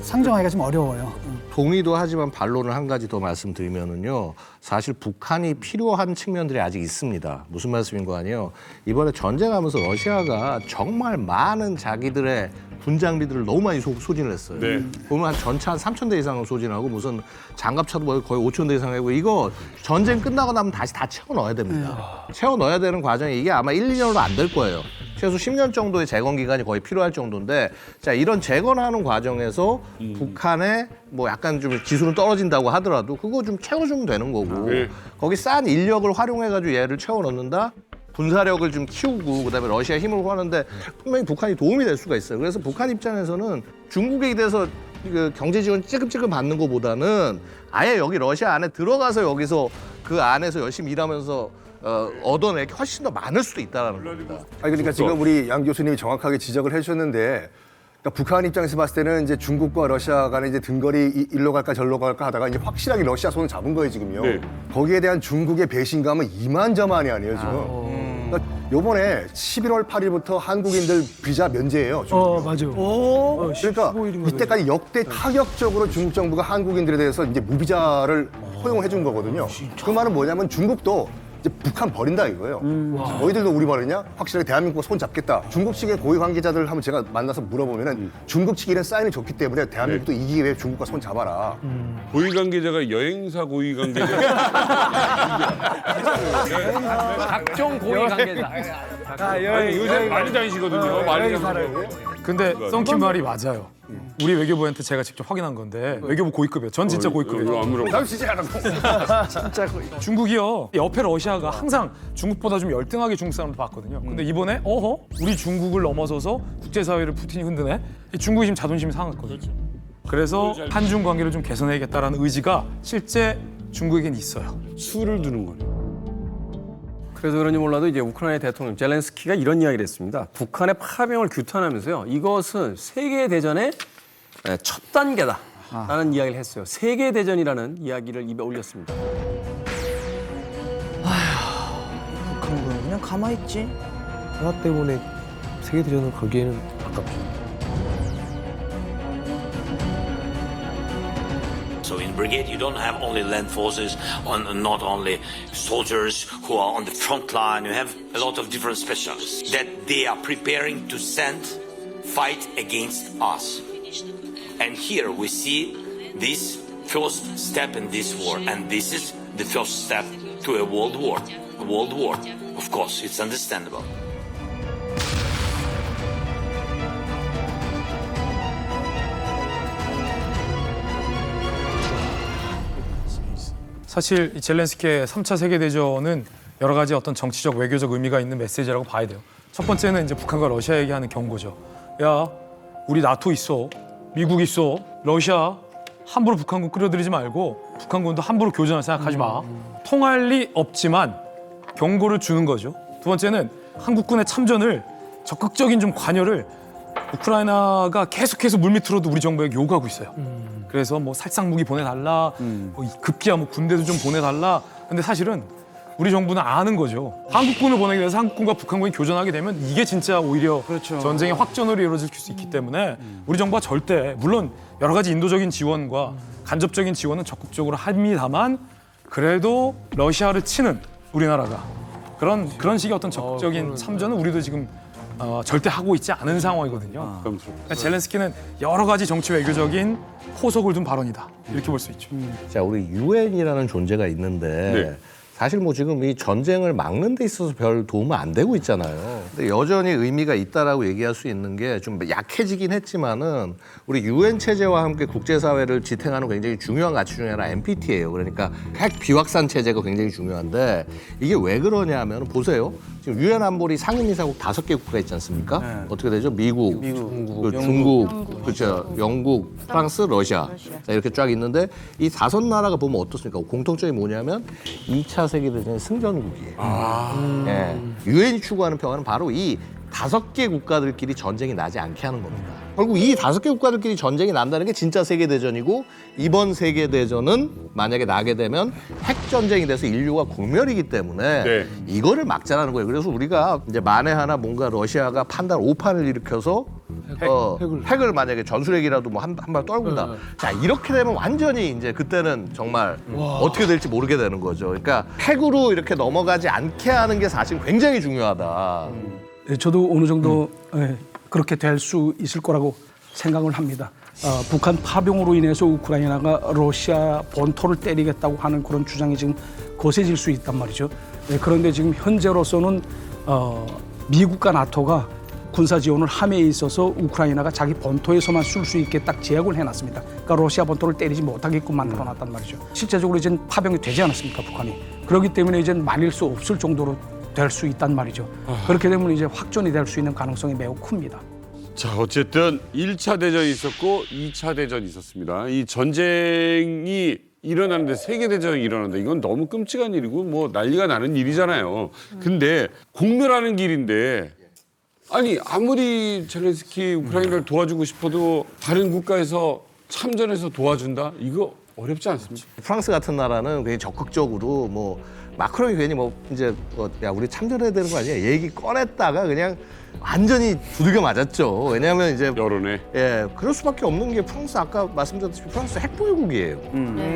A: 상정하기가 좀 어려워요.
B: 동의도 하지만 반론을 한 가지 더 말씀드리면은요. 사실 북한이 필요한 측면들이 아직 있습니다. 무슨 말씀인 거 아니에요? 이번에 전쟁하면서 러시아가 정말 많은 자기들의 군장비들을 너무 많이 소진을 했어요.
L: 네.
B: 보면 한 전차 한 3,000대 이상을 소진하고 무슨 장갑차도 뭐 거의 5,000대 이상 하고 이거 전쟁 끝나고 나면 다시 다 채워 넣어야 됩니다. 채워 넣어야 되는 과정이 이게 아마 1, 2년으로 안 될 거예요. 최소 10년 정도의 재건 기간이 거의 필요할 정도인데 자 이런 재건하는 과정에서 북한의 뭐 약간 좀 기술은 떨어진다고 하더라도 그거 좀 채워주면 되는 거고 거기 싼 인력을 활용해가지고 얘를 채워 넣는다. 군사력을 좀 키우고 그다음에 러시아 힘을 구하는데 분명히 북한이 도움이 될 수가 있어요. 그래서 북한 입장에서는 중국에 대해서 그 경제 지원 찌끔찌끔 받는 것보다는 아예 여기 러시아 안에 들어가서 여기서 그 안에서 열심히 일하면서 얻어낼 게 훨씬 더 많을 수도 있다는 겁니다.
F: 아니 그러니까 지금 우리 양 교수님이 정확하게 지적을 해주셨는데 그러니까 북한 입장에서 봤을 때는 이제 중국과 러시아 간에 이제 등거리 일로 갈까 절로 갈까 하다가 이제 확실하게 러시아 손을 잡은 거예요 지금요.
L: 네.
F: 거기에 대한 중국의 배신감은 이만저만이 아니에요 지금. 그러니까 요번에 11월 8일부터 한국인들 비자 면제예요.
D: 맞아요.
F: 그러니까 이때까지 역대 타격적으로 중국 정부가 한국인들에 대해서 이제 무비자를 허용해 준 거거든요. 그 말은 뭐냐면 중국도 이제 북한 버린다 이거예요. 너희들도 우리 버리냐? 확실하게 대한민국과 손 잡겠다. 중국 측의 고위 관계자들 한번 제가 만나서 물어보면은 중국 측이 이런 사인이 좋기 때문에 대한민국도 이기기 위해 중국과 손 잡아라.
L: 고위 관계자가 여행사 고위 관계자.
J: 각종 고위 관계자.
L: 아니, 요새 많이 다니시거든요. 많이 다니시고.
R: 근데 썬킴 말이 맞아요. 우리 외교부한테 제가 직접 확인한 건데 외교부 고위급이에요. 전 진짜 고위급이에요.
L: 안 물어봐.
R: 진짜 중국이요. 옆에 러시아가 항상 중국보다 좀 열등하게 중국 사람을 봤거든요. 근데 이번에 우리 중국을 넘어서서 국제사회를 푸틴이 흔드네. 중국이 지금 자존심이 상했거든요. 그래서 한중 관계를 좀 개선해야겠다라는 의지가 실제 중국에겐 있어요.
L: 수를 두는 거예요.
J: 그래서 그런지 몰라도 이제 우크라이나 대통령 젤렌스키가 이런 이야기를 했습니다. 북한의 파병을 규탄하면서요. 이것은 세계 대전의 첫 단계다라는 이야기를 했어요. 세계 대전이라는 이야기를 입에 올렸습니다.
M: 북한군 그냥 가만히 있지.
D: 하나 때문에 세계대전을 걸기에는 아깝죠.
E: So in brigade, you don't have only land forces, not only soldiers who are on the front line. You have a lot of different specialists that they are preparing to send, fight against us. And here we see this first step in this war, and this is the first step to a world war. A world war, of course, it's understandable.
R: 사실 이 젤렌스키의 3차 세계대전은 여러 가지 어떤 정치적 외교적 의미가 있는 메시지라고 봐야 돼요. 첫 번째는 이제 북한과 러시아에게 하는 경고죠. 야, 우리 나토 있어, 미국 있어, 러시아 함부로 북한군 끌어들이지 말고 북한군도 함부로 교전할 생각하지 마. 통할 리 없지만 경고를 주는 거죠. 두 번째는 한국군의 참전을 적극적인 좀 관여를 우크라이나가 계속해서 물밑으로도 우리 정부에게 요구하고 있어요. 그래서 뭐 살상 무기 보내달라, 뭐 급기야 뭐 군대도 좀 보내달라. 근데 사실은 우리 정부는 아는 거죠. 한국군을 보내기 위해서 한국군과 북한군이 교전하게 되면 이게 진짜 오히려 전쟁의 확전으로 이루어질 수 있기 때문에 우리 정부가 절대 물론 여러 가지 인도적인 지원과 간접적인 지원은 적극적으로 합니다만 그래도 러시아를 치는 우리나라가 그런 식의 어떤 적극적인 참전은 우리도 지금 절대 하고 있지 않은 상황이거든요. 그러니까 젤렌스키는 여러 가지 정치 외교적인 포석을 둔 발언이다. 이렇게 볼 수 있죠.
B: 자, 우리 유엔이라는 존재가 있는데 사실 뭐 지금 이 전쟁을 막는 데 있어서 별 도움은 안 되고 있잖아요. 근데 여전히 의미가 있다라고 얘기할 수 있는 게 좀 약해지긴 했지만은 우리 유엔 체제와 함께 국제사회를 지탱하는 굉장히 중요한 가치 중에 하나 NPT예요. 그러니까 핵 비확산 체제가 굉장히 중요한데 이게 왜 그러냐면 보세요. 지금 유엔 안보리 상임이사국 5개 국가 있지 않습니까?
M: 네.
B: 어떻게 되죠? 미국, 중국, 그렇죠. 영국, 프랑스, 러시아. 자, 이렇게 쫙 있는데 이 5나라가 보면 어떻습니까? 공통점이 뭐냐면 2차 세계대전의 승전국이에요. 예. 유엔이 추구하는 평화는 바로 이 5개 국가들끼리 전쟁이 나지 않게 하는 겁니다. 결국 이 5개 국가들끼리 전쟁이 난다는 게 진짜 세계대전이고 이번 세계대전은 만약에 나게 되면 핵전쟁이 돼서 인류가 국멸이기 때문에 이거를 막자라는 거예요. 그래서 우리가 이제 만에 하나 뭔가 러시아가 판단 오판을 일으켜서 핵을 만약에 전술핵이라도 뭐 한 발 떨군다. 자, 이렇게 되면 완전히 이제 그때는 정말 어떻게 될지 모르게 되는 거죠. 그러니까 핵으로 이렇게 넘어가지 않게 하는 게 사실 굉장히 중요하다.
U: 네, 저도 어느 정도 그렇게 될 수 있을 거라고 생각을 합니다. 북한 파병으로 인해서 우크라이나가 러시아 본토를 때리겠다고 하는 그런 주장이 지금 거세질 수 있단 말이죠. 그런데 지금 현재로서는 미국과 나토가 군사 지원을 함에 있어서 우크라이나가 자기 본토에서만 쓸 수 있게 딱 제약을 해놨습니다. 그러니까 러시아 본토를 때리지 못하게끔 만들어놨단 말이죠. 실제적으로 이제 파병이 되지 않았습니까, 북한이. 그렇기 때문에 이제 말릴 수 없을 정도로 될 수 있단 말이죠. 그렇게 되면 이제 확전이 될 수 있는 가능성이 매우 큽니다.
L: 자, 어쨌든 1차 대전이 있었고 2차 대전이 있었습니다. 이 전쟁이 일어나는데 세계대전이 일어난다. 이건 너무 끔찍한 일이고 뭐 난리가 나는 일이잖아요. 근데 공멸하는 길인데 아니 아무리 젤렌스키 우크라이나를 도와주고 싶어도 다른 국가에서 참전해서 도와준다? 이거 어렵지 않습니까?
B: 프랑스 같은 나라는 굉장히 적극적으로 뭐 마크롱이 괜히 뭐 이제 야 우리 참전해야 되는 거 아니야? 얘기 꺼냈다가 그냥 완전히 두들겨 맞았죠. 왜냐하면 이제
L: 여론에
B: 그럴 수밖에 없는 게 프랑스 아까 말씀드렸듯이 프랑스 핵보유국이에요.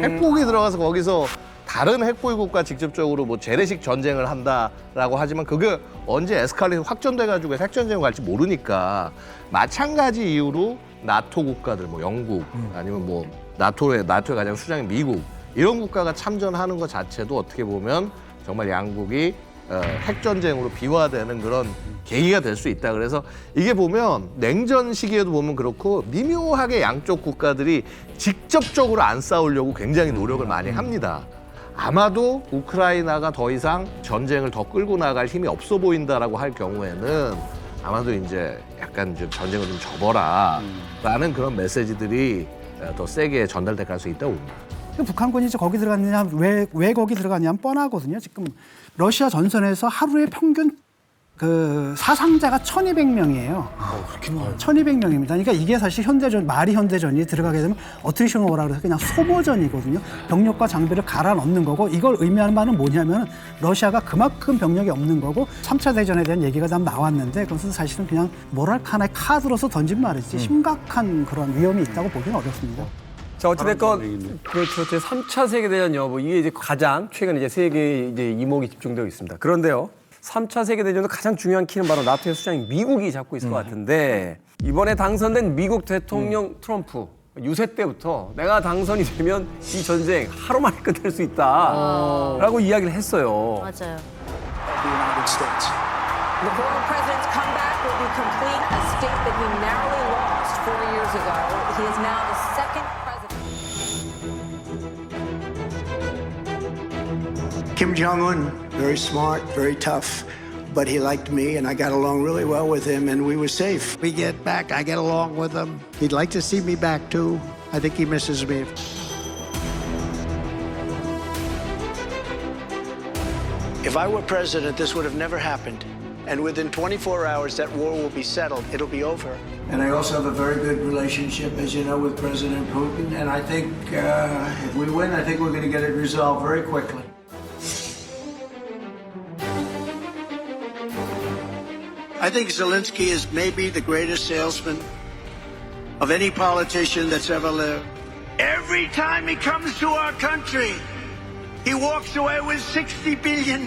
B: 핵보유국이 들어가서 거기서 다른 핵보유국과 직접적으로 뭐 재래식 전쟁을 한다라고 하지만 그게 언제 에스컬레이션 확전돼가지고 핵전쟁으로 갈지 모르니까 마찬가지 이유로 나토 국가들 뭐 영국 아니면 뭐 나토의 가장 수장인 미국 이런 국가가 참전하는 것 자체도 어떻게 보면 정말 양국이 핵전쟁으로 비화되는 그런 계기가 될 수 있다. 그래서 이게 보면 냉전 시기에도 보면 그렇고 미묘하게 양쪽 국가들이 직접적으로 안 싸우려고 굉장히 노력을 많이 합니다. 아마도 우크라이나가 더 이상 전쟁을 더 끌고 나갈 힘이 없어 보인다라고 할 경우에는 아마도 이제 약간 좀 전쟁을 좀 접어라라는 그런 메시지들이 더 세게 전달될 가능성이 있다고 봅니다.
A: 북한군이 이제 거기 들어갔느냐, 왜 거기 들어갔냐면 뻔하거든요. 지금 러시아 전선에서 하루에 평균 그 사상자가 1,200명이에요.
M: 그렇게 많아요?
A: 1,200명입니다. 그러니까 이게 사실 말이 현대전이 들어가게 되면 어트리션 오라 그래서 그냥 소모전이거든요. 병력과 장비를 갈아 넣는 거고 이걸 의미하는 바는 뭐냐면 러시아가 그만큼 병력이 없는 거고 3차 대전에 대한 얘기가 좀 나왔는데 그것은 사실은 그냥 뭐랄까 하나의 카드로서 던진 말이지 심각한 그런 위험이 있다고 보기는 어렵습니다.
J: 자, 어찌됐건 그렇죠. 제 3차 세계대전 여부 이게 이제 가장 최근 이제 세계에 이제 이목이 집중되고 있습니다. 그런데요. 3차 세계대전의 가장 중요한 키는 바로 나토의 수장인 미국이 잡고 있을 것 같은데 이번에 당선된 미국 대통령 트럼프 유세 때부터 내가 당선이 되면 이 전쟁 하루 만에 끝낼 수 있다라고 이야기를 했어요.
O: 맞아요.
Q: The former president's comeback will be complete. A state that he narrowly lost 4 years ago. He is now the second president.
T: Kim Jong-un, very smart, very tough, but he liked me and I got along really well with him and we were safe. We get back, I get along with him. He'd like to see me back too. I think he misses me. If I were president, this would have never happened. And within 24 hours, that war will be settled. It'll be over. And I also have a very good relationship, as you know, with President Putin. And I think if we win, I think we're going to get it resolved very quickly. I think Zelensky is maybe the greatest salesman of any politician that's ever lived. Every time he comes to our country, he walks away with $60 billion.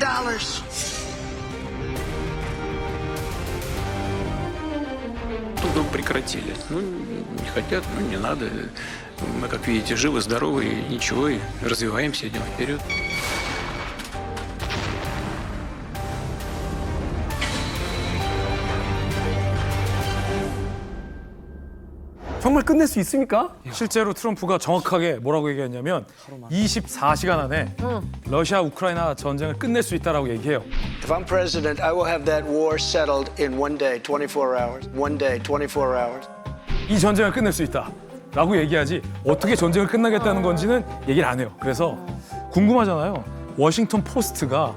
W: Дом прекратили. Ну, не хотят, ну, не надо. Мы, как видите, живы, здоровы, и ничего, и развиваемся, идем вперед.
J: 정말 끝낼 수 있습니까?
R: 실제로 트럼프가 정확하게 뭐라고 얘기했냐면 24시간 안에 러시아 우크라이나 전쟁을 끝낼 수 있다라고 얘기해요.
T: If I'm president, I will have that war settled in 1 day, 24 hours. 1 day, 24 hours.
R: 이 전쟁을 끝낼 수 있다라고 얘기하지 어떻게 전쟁을 끝나겠다는 건지는 얘기를 안 해요. 그래서 궁금하잖아요. 워싱턴 포스트가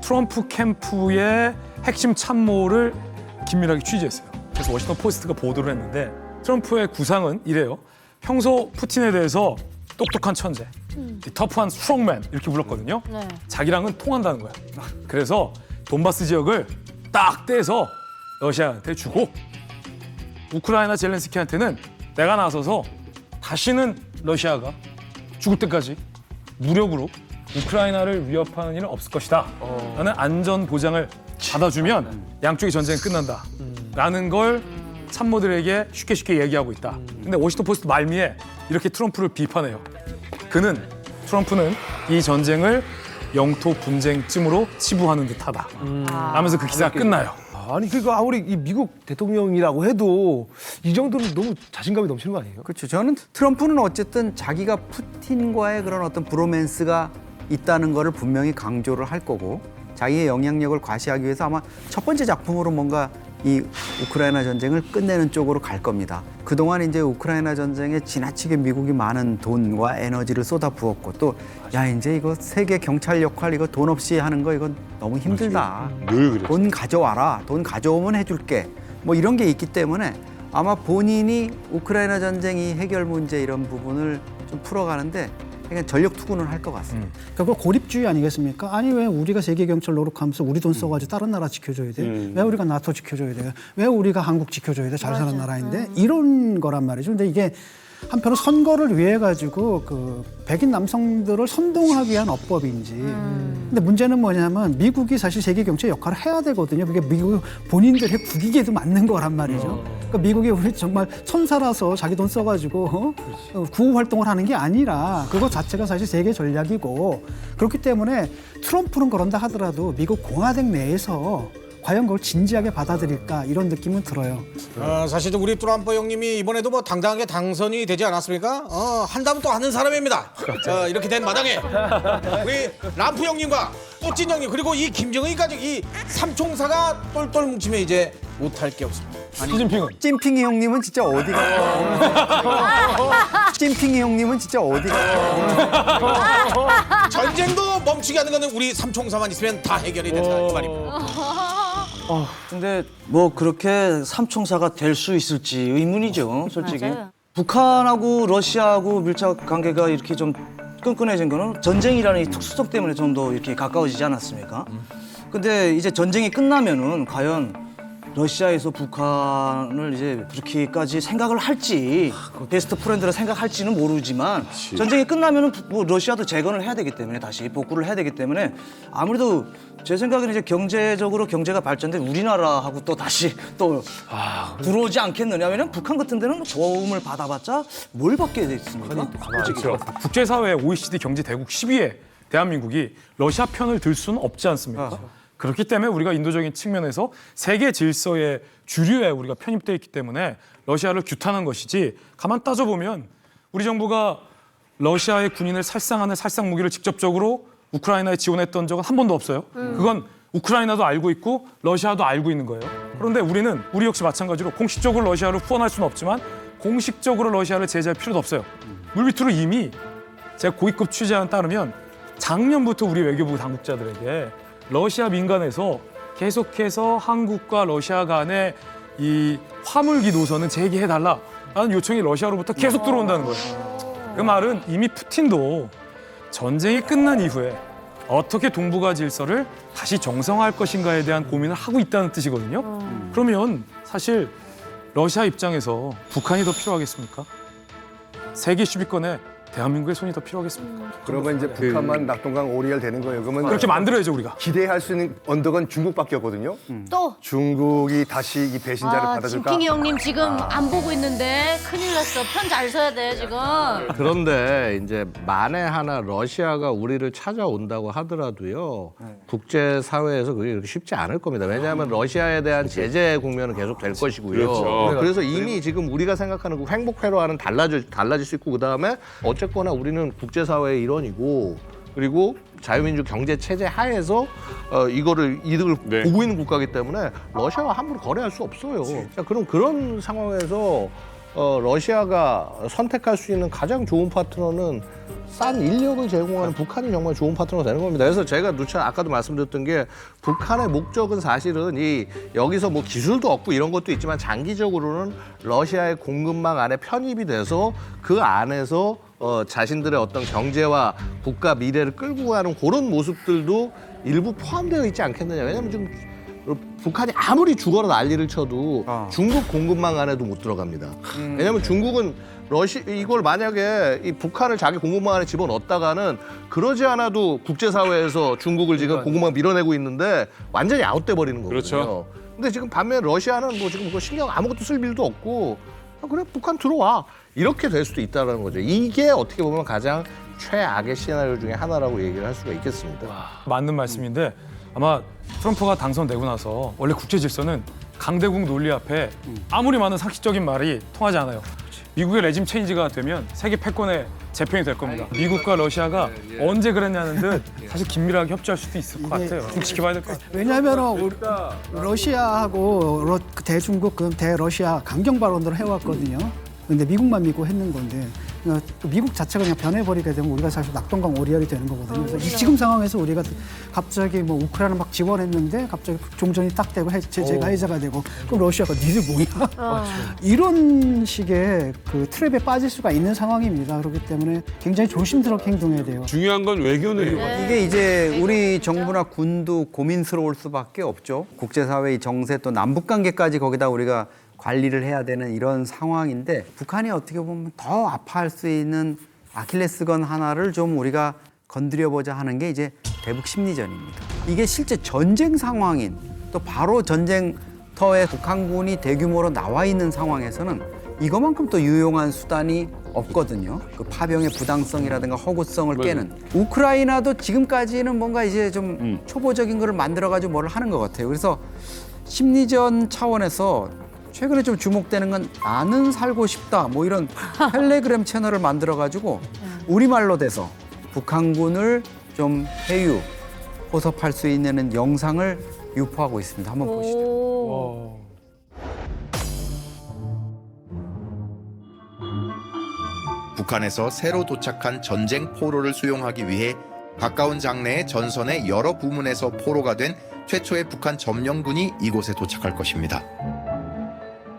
R: 트럼프 캠프의 핵심 참모를 긴밀하게 취재했어요. 그래서 워싱턴 포스트가 보도를 했는데 트럼프의 구상은 이래요. 평소 푸틴에 대해서 똑똑한 천재, 터프한 스트롱맨 이렇게 불렀거든요.
O: 네.
R: 자기랑은 통한다는 거야. 그래서 돈바스 지역을 딱 떼서 러시아한테 주고 우크라이나 젤렌스키한테는 내가 나서서 다시는 러시아가 죽을 때까지 무력으로 우크라이나를 위협하는 일은 없을 것이다 라는 안전 보장을 받아주면 양쪽의 전쟁이 끝난다 라는 걸 참모들에게 쉽게 얘기하고 있다. 근데 워싱턴 포스트 말미에 이렇게 트럼프를 비판해요. 트럼프는 이 전쟁을 영토 분쟁쯤으로 치부하는 듯하다 라면서 그 기사가 끝나요.
D: 아니 그러니까 아무리 이 미국 대통령이라고 해도 이 정도는 너무 자신감이 넘치는 거 아니에요?
V: 그렇죠. 저는 트럼프는 어쨌든 자기가 푸틴과의 그런 어떤 브로맨스가 있다는 거를 분명히 강조를 할 거고 자기의 영향력을 과시하기 위해서 아마 첫 번째 작품으로 뭔가 이 우크라이나 전쟁을 끝내는 쪽으로 갈 겁니다. 그동안 이제 우크라이나 전쟁에 지나치게 미국이 많은 돈과 에너지를 쏟아부었고 또 야 이제 이거 세계 경찰 역할 이거 돈 없이 하는 거 이건 너무 힘들다.
L: 늘 그랬죠.
V: 돈 가져와라. 돈 가져오면 해줄게. 뭐 이런 게 있기 때문에 아마 본인이 우크라이나 전쟁 이 해결 문제 이런 부분을 좀 풀어가는데 그냥 전력 투구는 할 것 같습니다.
A: 그거 고립주의 아니겠습니까? 아니 왜 우리가 세계 경찰 노력하면서 우리 돈 써가지고 다른 나라 지켜줘야 돼? 왜 우리가 나토 지켜줘야 돼? 왜 우리가 한국 지켜줘야 돼? 잘 사는 나라인데 이런 거란 말이죠. 근데 이게 한편으로 선거를 위해 가지고 그 백인 남성들을 선동하기 위한 어법인지. 근데 문제는 뭐냐면 미국이 사실 세계 경제 역할을 해야 되거든요. 그게 미국 본인들의 국익에도 맞는 거란 말이죠. 그러니까 미국이 우리 정말 천사라서 자기 돈 써가지고 구호 활동을 하는 게 아니라 그거 자체가 사실 세계 전략이고 그렇기 때문에 트럼프는 그런다 하더라도 미국 공화당 내에서 과연 그걸 진지하게 받아들일까 이런 느낌은 들어요.
S: 사실 우리 트럼프 형님이 이번에도 뭐 당당하게 당선이 되지 않았습니까? 한다면 또 하는 사람입니다. 자, 이렇게 된 마당에 우리 람프 형님과 뿌찐 형님 그리고 이 김정은이까지 이 삼총사가 똘똘 뭉치면 이제 못할 게 없습니다.
V: 시진핑은? 찐핑이 형님은 진짜 어디가? 찐핑이 형님은 진짜 어디가?
S: 전쟁도 멈추게 하는 거는 우리 삼총사만 있으면 다 해결이 된다 이 말입니다.
M: 근데 뭐 그렇게 삼총사가 될 수 있을지 의문이죠, 솔직히.
O: 맞아요.
M: 북한하고 러시아하고 밀착 관계가 이렇게 좀 끈끈해진 거는 전쟁이라는 이 특수성 때문에 좀 더 이렇게 가까워지지 않았습니까? 근데 이제 전쟁이 끝나면은 과연 러시아에서 북한을 이제 그렇게까지 생각을 할지 베스트 프렌드라 생각할지는 모르지만 전쟁이 끝나면은 뭐 러시아도 재건을 해야 되기 때문에 다시 복구를 해야 되기 때문에 아무래도 제 생각에는 이제 경제적으로 경제가 발전된 우리나라하고 또 다시 또 들어오지 않겠느냐. 왜냐면 북한 같은 데는 뭐 도움을 받아봤자 뭘 받게 돼 있습니까?
R: 그렇죠. 국제사회 OECD 경제 대국 10위에 대한민국이 러시아 편을 들 수는 없지 않습니까? 그렇기 때문에 우리가 인도적인 측면에서 세계 질서의 주류에 우리가 편입되어 있기 때문에 러시아를 규탄한 것이지 가만 따져보면 우리 정부가 러시아의 군인을 살상하는 살상 무기를 직접적으로 우크라이나에 지원했던 적은 한 번도 없어요. 그건 우크라이나도 알고 있고 러시아도 알고 있는 거예요. 그런데 우리 역시 마찬가지로 공식적으로 러시아를 후원할 수는 없지만 공식적으로 러시아를 제재할 필요도 없어요. 물밑으로 이미 제가 고위급 취재에 따르면 작년부터 우리 외교부 당국자들에게 러시아 민간에서 계속해서 한국과 러시아 간의 이 화물기 노선은 재개해달라라는 요청이 러시아로부터 계속 들어온다는 거예요. 그 말은 이미 푸틴도 전쟁이 끝난 이후에 어떻게 동북아 질서를 다시 정상화할 것인가에 대한 고민을 하고 있다는 뜻이거든요. 그러면 사실 러시아 입장에서 북한이 더 필요하겠습니까? 세계 10위권에 대한민국의 손이 더 필요하겠습니까?
F: 그러면 이제 북한만 낙동강 오리알 되는 거예요. 그러면
R: 그렇게 만들어야죠 우리가.
F: 기대할 수 있는 언덕은 중국밖에 없거든요.
O: 또
F: 중국이 다시 이 배신자를 받아줄까?
O: 진핑이 형님 지금 안 보고 있는데 큰일 났어. 편 잘 서야 돼 지금.
B: 그런데 이제 만에 하나 러시아가 우리를 찾아온다고 하더라도요. 국제사회에서 그게 그렇게 쉽지 않을 겁니다. 왜냐하면 러시아에 대한 제재 국면은 계속 될 것이고요.
L: 그렇죠.
B: 그래서 이미 지금 우리가 생각하는 그 행복회로와는 달라질 수 있고 그다음에 어쨌거나 우리는 국제사회의 일원이고 그리고 자유민주 경제 체제 하에서 이득을 보고 있는 국가이기 때문에 러시아와 함부로 거래할 수 없어요. 자, 그럼 그런 상황에서 러시아가 선택할 수 있는 가장 좋은 파트너는 싼 인력을 제공하는 북한이 정말 좋은 파트너가 되는 겁니다. 그래서 제가 누차 아까도 말씀드렸던 게 북한의 목적은 사실은 여기서 뭐 기술도 얻고 이런 것도 있지만 장기적으로는 러시아의 공급망 안에 편입이 돼서 그 안에서 자신들의 어떤 경제와 국가 미래를 끌고 가는 그런 모습들도 일부 포함되어 있지 않겠느냐. 왜냐하면 지금 북한이 아무리 죽어라 난리를 쳐도 중국 공급망 안에도 못 들어갑니다. 왜냐하면 중국은 이걸 만약에 이 북한을 자기 공급망 안에 집어넣었다가는 그러지 않아도 국제사회에서 중국을 지금 공급망 밀어내고 있는데 완전히 아웃돼 버리는 거거든요.
L: 그렇죠.
B: 근데 지금 반면 러시아는 뭐 지금 신경 아무것도 쓸 일도 없고 그래 북한 들어와 이렇게 될 수도 있다는 거죠. 이게 어떻게 보면 가장 최악의 시나리오 중에 하나라고 얘기를 할 수가 있겠습니다.
R: 맞는 말씀인데 아마 트럼프가 당선되고 나서 원래 국제 질서는 강대국 논리 앞에 아무리 많은 상식적인 말이 통하지 않아요. 미국의 레짐 체인지가 되면 세계 패권의 재편이 될 겁니다. 미국과 러시아가 언제 그랬냐는 듯 사실 긴밀하게 협조할 수도 있을 것 같아요. 좀 지켜봐야 될 것 같아요.
A: 왜냐하면 러시아하고 대중국, 대러시아 강경 발언들을 해왔거든요. 근데 미국만 믿고 했는 건데 미국 자체가 그냥 변해버리게 되면 우리가 사실 낙동강 오리알이 되는 거거든요. 그래서 지금 상황에서 우리가 갑자기 뭐 우크라이나 막 지원했는데 갑자기 종전이 딱 되고 제재가 해제가 되고 그럼 러시아가 니들 뭐야? 이런 식의 그 트랩에 빠질 수가 있는 상황입니다. 그렇기 때문에 굉장히 조심스럽게 행동해야 돼요.
L: 중요한 건 외교네요.
V: 이게 이제 우리 정부나 군도 고민스러울 수밖에 없죠. 국제사회의 정세 또 남북관계까지 거기다 우리가 관리를 해야 되는 이런 상황인데 북한이 어떻게 보면 더 아파할 수 있는 아킬레스건 하나를 좀 우리가 건드려보자 하는 게 이제 대북 심리전입니다. 이게 실제 전쟁 상황인 또 바로 전쟁터에 북한군이 대규모로 나와 있는 상황에서는 이것만큼 또 유용한 수단이 없거든요. 그 파병의 부당성이라든가 허구성을 깨는. 우크라이나도 지금까지는 뭔가 이제 좀 초보적인 거를 만들어가지고 뭘 하는 것 같아요. 그래서 심리전 차원에서 최근에 좀 주목되는 건 나는 살고 싶다 뭐 이런 텔레그램 채널을 만들어가지고 우리말로 돼서 북한군을 좀 회유, 호섭할 수 있는 영상을 유포하고 있습니다. 한번 보시죠.
G: 북한에서 새로 도착한 전쟁 포로를 수용하기 위해 가까운 장래의 전선의 여러 부문에서 포로가 된 최초의 북한 점령군이 이곳에 도착할 것입니다.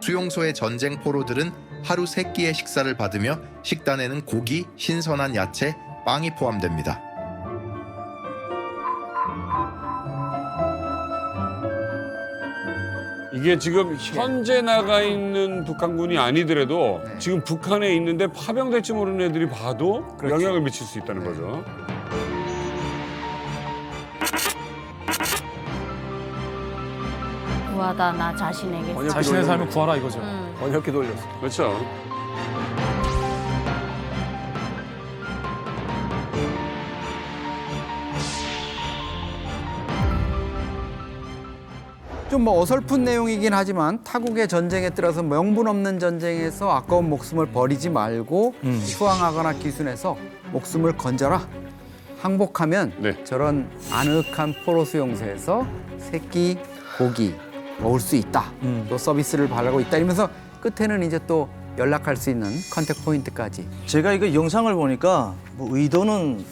G: 수용소의 전쟁 포로들은 하루 3끼의 식사를 받으며 식단에는 고기, 신선한 야채, 빵이 포함됩니다.
L: 이게 지금 현재 나가 있는 북한군이 아니더라도 지금 북한에 있는데 파병될지 모르는 애들이 봐도 영향을 미칠 수 있다는 거죠.
O: 구하다 나 자신에게.
R: 자신의 삶을 구하라 이거죠.
J: 번역기 돌렸어.
L: 그렇죠.
V: 좀 뭐 어설픈 내용이긴 하지만 타국의 전쟁에 따라서 명분 없는 전쟁에서 아까운 목숨을 버리지 말고 수항하거나 기순해서 목숨을 건져라. 항복하면 저런 아늑한 포로 수용소에서 새끼 고기 먹을 수 있다. 또 서비스를 바라고 있다. 이러면서 끝에는 이제 또 연락할 수 있는 컨택 포인트까지.
M: 제가 이거 영상을 보니까 뭐 의도는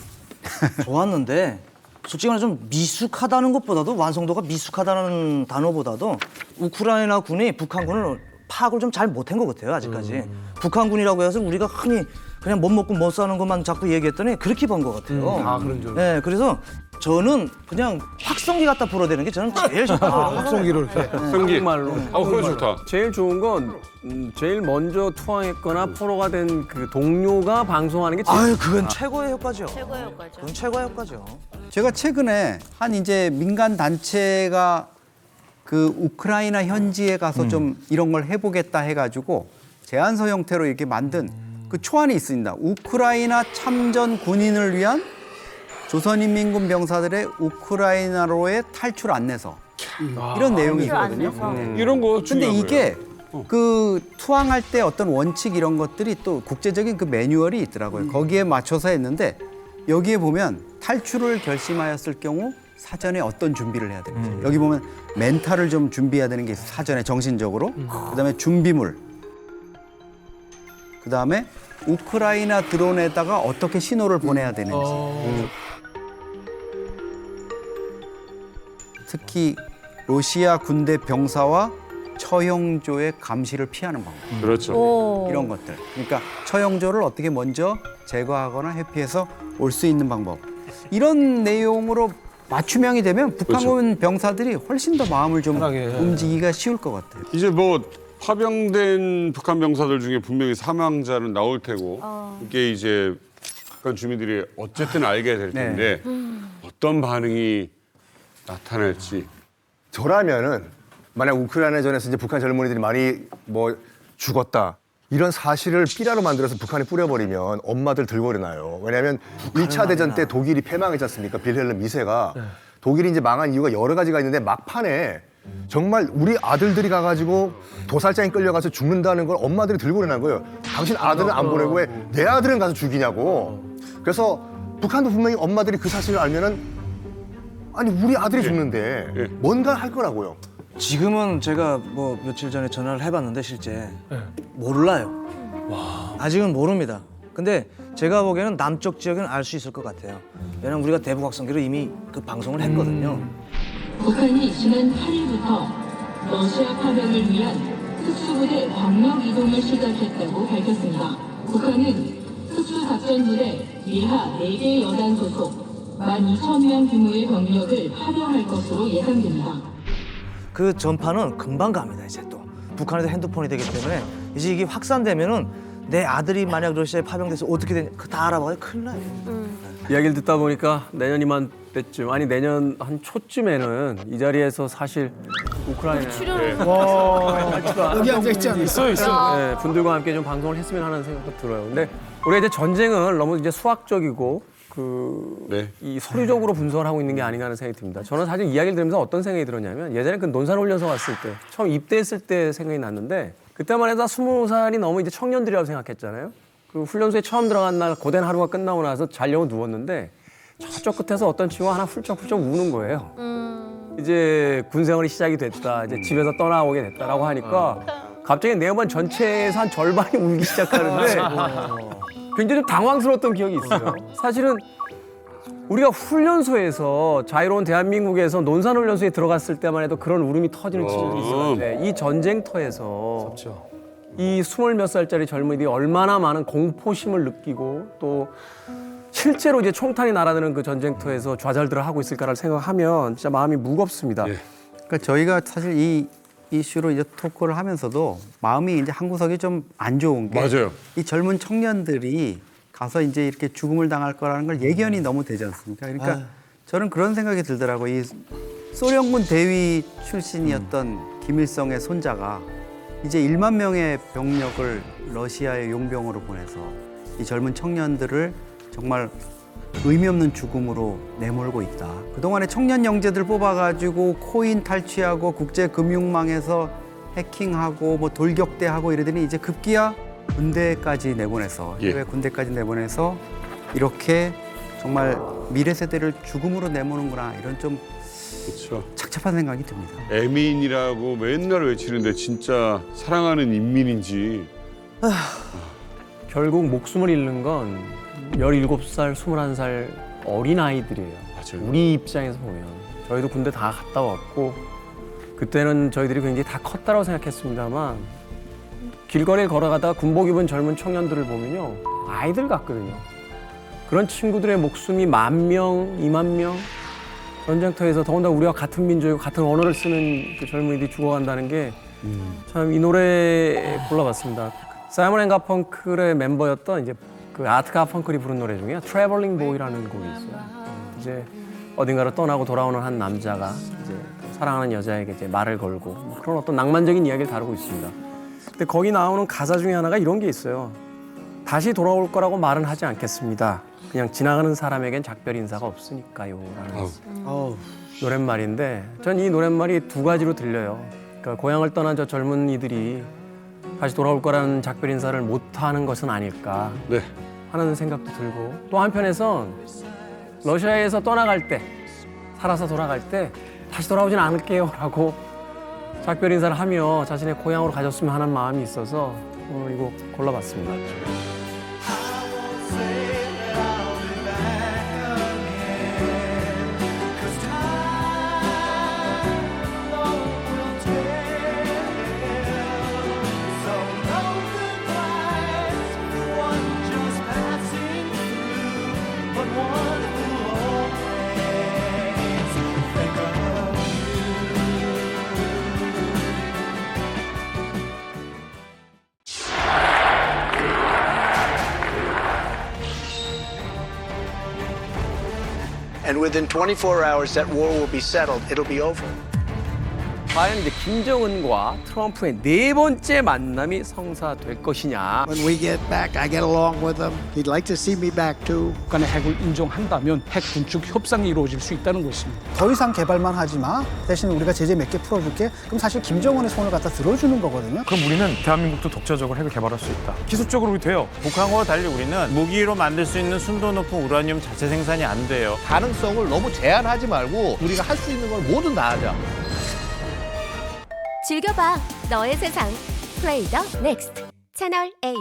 M: 좋았는데 솔직히 말해 좀 미숙하다는 것보다도 완성도가 미숙하다는 단어보다도 우크라이나 군이 북한군을 파악을 좀 잘 못한 것 같아요 아직까지. 북한군이라고 해서 우리가 흔히 그냥 못 먹고 못 사는 것만 자꾸 얘기했더니 그렇게 본 것 같아요.
D: 그런 줄.
M: 네, 그래서 저는 그냥 확성기 갖다 불어대는 게 저는 제일 좋다고
D: 확성기를
L: 확성기.
J: 정말로.
L: 그거 좋다.
J: 제일 좋은 건 제일 먼저 투항했거나 포로가 된 그 동료가 방송하는 게 제일
M: 아유 그건 최고의 효과죠.
O: 최고의 효과죠.
M: 그건 최고의 효과죠.
V: 제가 최근에 한 이제 민간 단체가 그 우크라이나 현지에 가서 좀 이런 걸 해보겠다 해가지고 제안서 형태로 이렇게 만든 그 초안이 있습니다. 우크라이나 참전 군인을 위한 조선인민군 병사들의 우크라이나로의 탈출 안내서 이런 내용이 있거든요.
L: 이런 거
V: 근데
L: 중요한
V: 이게
L: 거예요.
V: 그 투항할 때 어떤 원칙 이런 것들이 또 국제적인 그 매뉴얼이 있더라고요. 거기에 맞춰서 했는데 여기에 보면 탈출을 결심하였을 경우 사전에 어떤 준비를 해야 되는지 여기 보면 멘탈을 좀 준비해야 되는 게 있어요. 사전에 정신적으로 그다음에 준비물 그다음에 우크라이나 드론에다가 어떻게 신호를 보내야 되는지 특히 러시아 군대 병사와 처형조의 감시를 피하는 방법.
L: 그렇죠.
V: 이런 것들. 그러니까 처형조를 어떻게 먼저 제거하거나 회피해서 올 수 있는 방법. 이런 내용으로 맞춤형이 되면 북한군 병사들이 훨씬 더 마음을 좀 움직이기가 쉬울 것 같아요.
L: 이제 뭐 파병된 북한 병사들 중에 분명히 사망자는 나올 테고 이게 이제 북한 주민들이 어쨌든 알게 될 텐데 어떤 반응이 나타날지.
F: 저라면은 만약 우크라이나전에서 이제 북한 젊은이들이 많이 뭐 죽었다. 이런 사실을 삐라로 만들어서 북한에 뿌려버리면 엄마들 들고 일어나요. 왜냐하면 1차 대전 때 독일이 패망했지 않습니까? 빌헬름 2세가. 독일이 이제 망한 이유가 여러 가지가 있는데 막판에 정말 우리 아들들이 가가지고 도살장에 끌려가서 죽는다는 걸 엄마들이 들고 일어난 거예요. 당신 아들은 안 보내고 왜 내 아들은 가서 죽이냐고. 그래서 북한도 분명히 엄마들이 그 사실을 알면은 아니 우리 아들이 죽는데 뭔가 할 거라고요.
M: 지금은 제가 뭐 며칠 전에 전화를 해봤는데 실제 몰라요. 아직은 모릅니다. 근데 제가 보기에는 남쪽 지역은 알 수 있을 것 같아요. 왜냐면 우리가 대북 확성기로 이미 그 방송을 했거든요.
H: 북한이 지난 8일부터 러시아 파병을 위한 특수부대 광역 이동을 시작했다고 밝혔습니다. 북한은 특수작전부대 미하 4개 여단 소속 12,000명 규모의 병력을 파병할 것으로 예상됩니다.
M: 그 전파는 금방 갑니다. 이제 또 북한에도 핸드폰이 되기 때문에 이제 이게 확산되면은 내 아들이 만약 러시아에 파병돼서 어떻게 되냐 그 다 알아봐야 큰일 나요.
J: 이야기를 듣다 보니까 내년 이맘때쯤 아니 내년 한 초쯤에는 이 자리에서 사실 우크라이나
A: 여기 앉아 있지 않아요?
J: 있어요. 네, 분들과 함께 좀 방송을 했으면 하는 생각도 들어요. 근데 우리가 이제 전쟁을 너무 이제 수학적이고 이 서류적으로 분석을 하고 있는 게 아닌가 하는 생각이 듭니다. 저는 사실 이야기를 들으면서 어떤 생각이 들었냐면 예전에 그 논산훈련소 갔을 때 처음 입대했을 때 생각이 났는데 그때만 해도 20살이 넘은 이제 청년들이라고 생각했잖아요. 그 훈련소에 처음 들어간 날 고된 하루가 끝나고 나서 자려고 누웠는데 저쪽 끝에서 어떤 친구가 하나 훌쩍훌쩍 우는 거예요. 이제 군 생활이 시작이 됐다. 이제 집에서 떠나오게 됐다라고 하니까 갑자기 내 반 전체에서 한 절반이 울기 시작하는데 굉장히 좀 당황스러웠던 기억이 있어요. 사실은 우리가 훈련소에서 자유로운 대한민국에서 논산훈련소에 들어갔을 때만 해도 그런 울음이 터지는 시절이 있었는데 이 전쟁터에서 이 20몇 살짜리 젊은이들이 얼마나 많은 공포심을 느끼고 또 실제로 이제 총탄이 날아드는 그 전쟁터에서 좌절들을 하고 있을까를 생각하면 진짜 마음이 무겁습니다.
V: 그러니까 저희가 사실 이 이슈로 이제 토크를 하면서도 마음이 이제 한 구석이 좀 안 좋은 게 이 젊은 청년들이 가서 이제 이렇게 죽음을 당할 거라는 걸 예견이 너무 되지 않습니까? 그러니까 저는 그런 생각이 들더라고요. 이 소련군 대위 출신이었던 김일성의 손자가 이제 1만 명의 병력을 러시아의 용병으로 보내서 이 젊은 청년들을 정말 의미 없는 죽음으로 내몰고 있다. 그동안에 청년 영재들 뽑아가지고 코인 탈취하고 국제금융망에서 해킹하고 뭐 돌격대하고 이러더니 이제 급기야 군대까지 내보내서 해외 군대까지 내보내서 이렇게 정말 미래 세대를 죽음으로 내모는구나 이런 좀 착잡한 생각이 듭니다.
L: 애민이라고 맨날 외치는데 진짜 사랑하는 인민인지.
J: 결국 목숨을 잃는 건 17살, 21살 어린아이들이에요. 우리 입장에서 보면. 저희도 군대 다 갔다 왔고 그때는 저희들이 굉장히 다 컸다고 생각했습니다만 길거리에 걸어가다가 군복 입은 젊은 청년들을 보면요. 아이들 같거든요. 그런 친구들의 목숨이 10,000명, 20,000명 전쟁터에서 더군다나 우리와 같은 민족이고 같은 언어를 쓰는 그 젊은이들이 죽어간다는 게 참 이 노래 골라봤습니다. 사이먼 앤 가펑클의 멤버였던 이제 그 아트 가펑클이 부른 노래 중에 트래블링 보이라는 곡이 있어요. 이제 어딘가로 떠나고 돌아오는 한 남자가 이제 사랑하는 여자에게 이제 말을 걸고 뭐 그런 어떤 낭만적인 이야기를 다루고 있습니다. 근데 거기 나오는 가사 중에 하나가 이런 게 있어요. 다시 돌아올 거라고 말은 하지 않겠습니다. 그냥 지나가는 사람에겐 작별 인사가 없으니까요. 라는 노랫말인데 전 이 노랫말이 두 가지로 들려요. 그러니까 고향을 떠난 저 젊은이들이 다시 돌아올 거라는 작별 인사를 못하는 것은 아닐까 하는 생각도 들고 또 한편에선 러시아에서 떠나갈 때 살아서 돌아갈 때 다시 돌아오진 않을게요 라고 작별 인사를 하며 자신의 고향으로 가졌으면 하는 마음이 있어서 오늘 이거 골라봤습니다.
T: And within 24 hours, that war will be settled. It'll be over.
J: 과연 이제 김정은과 트럼프의 네 번째 만남이 성사될 것이냐.
U: When we get back, I get along with him. He'd like to see me back too. 북한의 핵을 인정한다면 핵 군축 협상이 이루어질 수 있다는 것입니다.
A: 더 이상 개발만 하지 마. 대신 우리가 제재 몇 개 풀어줄게. 그럼 사실 김정은의 손을 갖다 들어주는 거거든요.
R: 그럼 우리는 대한민국도 독자적으로 핵을 개발할 수 있다. 기술적으로 돼요.
C: 북한과 달리 우리는 무기로 만들 수 있는 순도 높은 우라늄 자체 생산이 안 돼요.
B: 가능성을 너무 제한하지 말고 우리가 할 수 있는 걸 뭐든 다 하자.
I: 즐겨봐 너의 세상 플레이 더 넥스트 채널 A.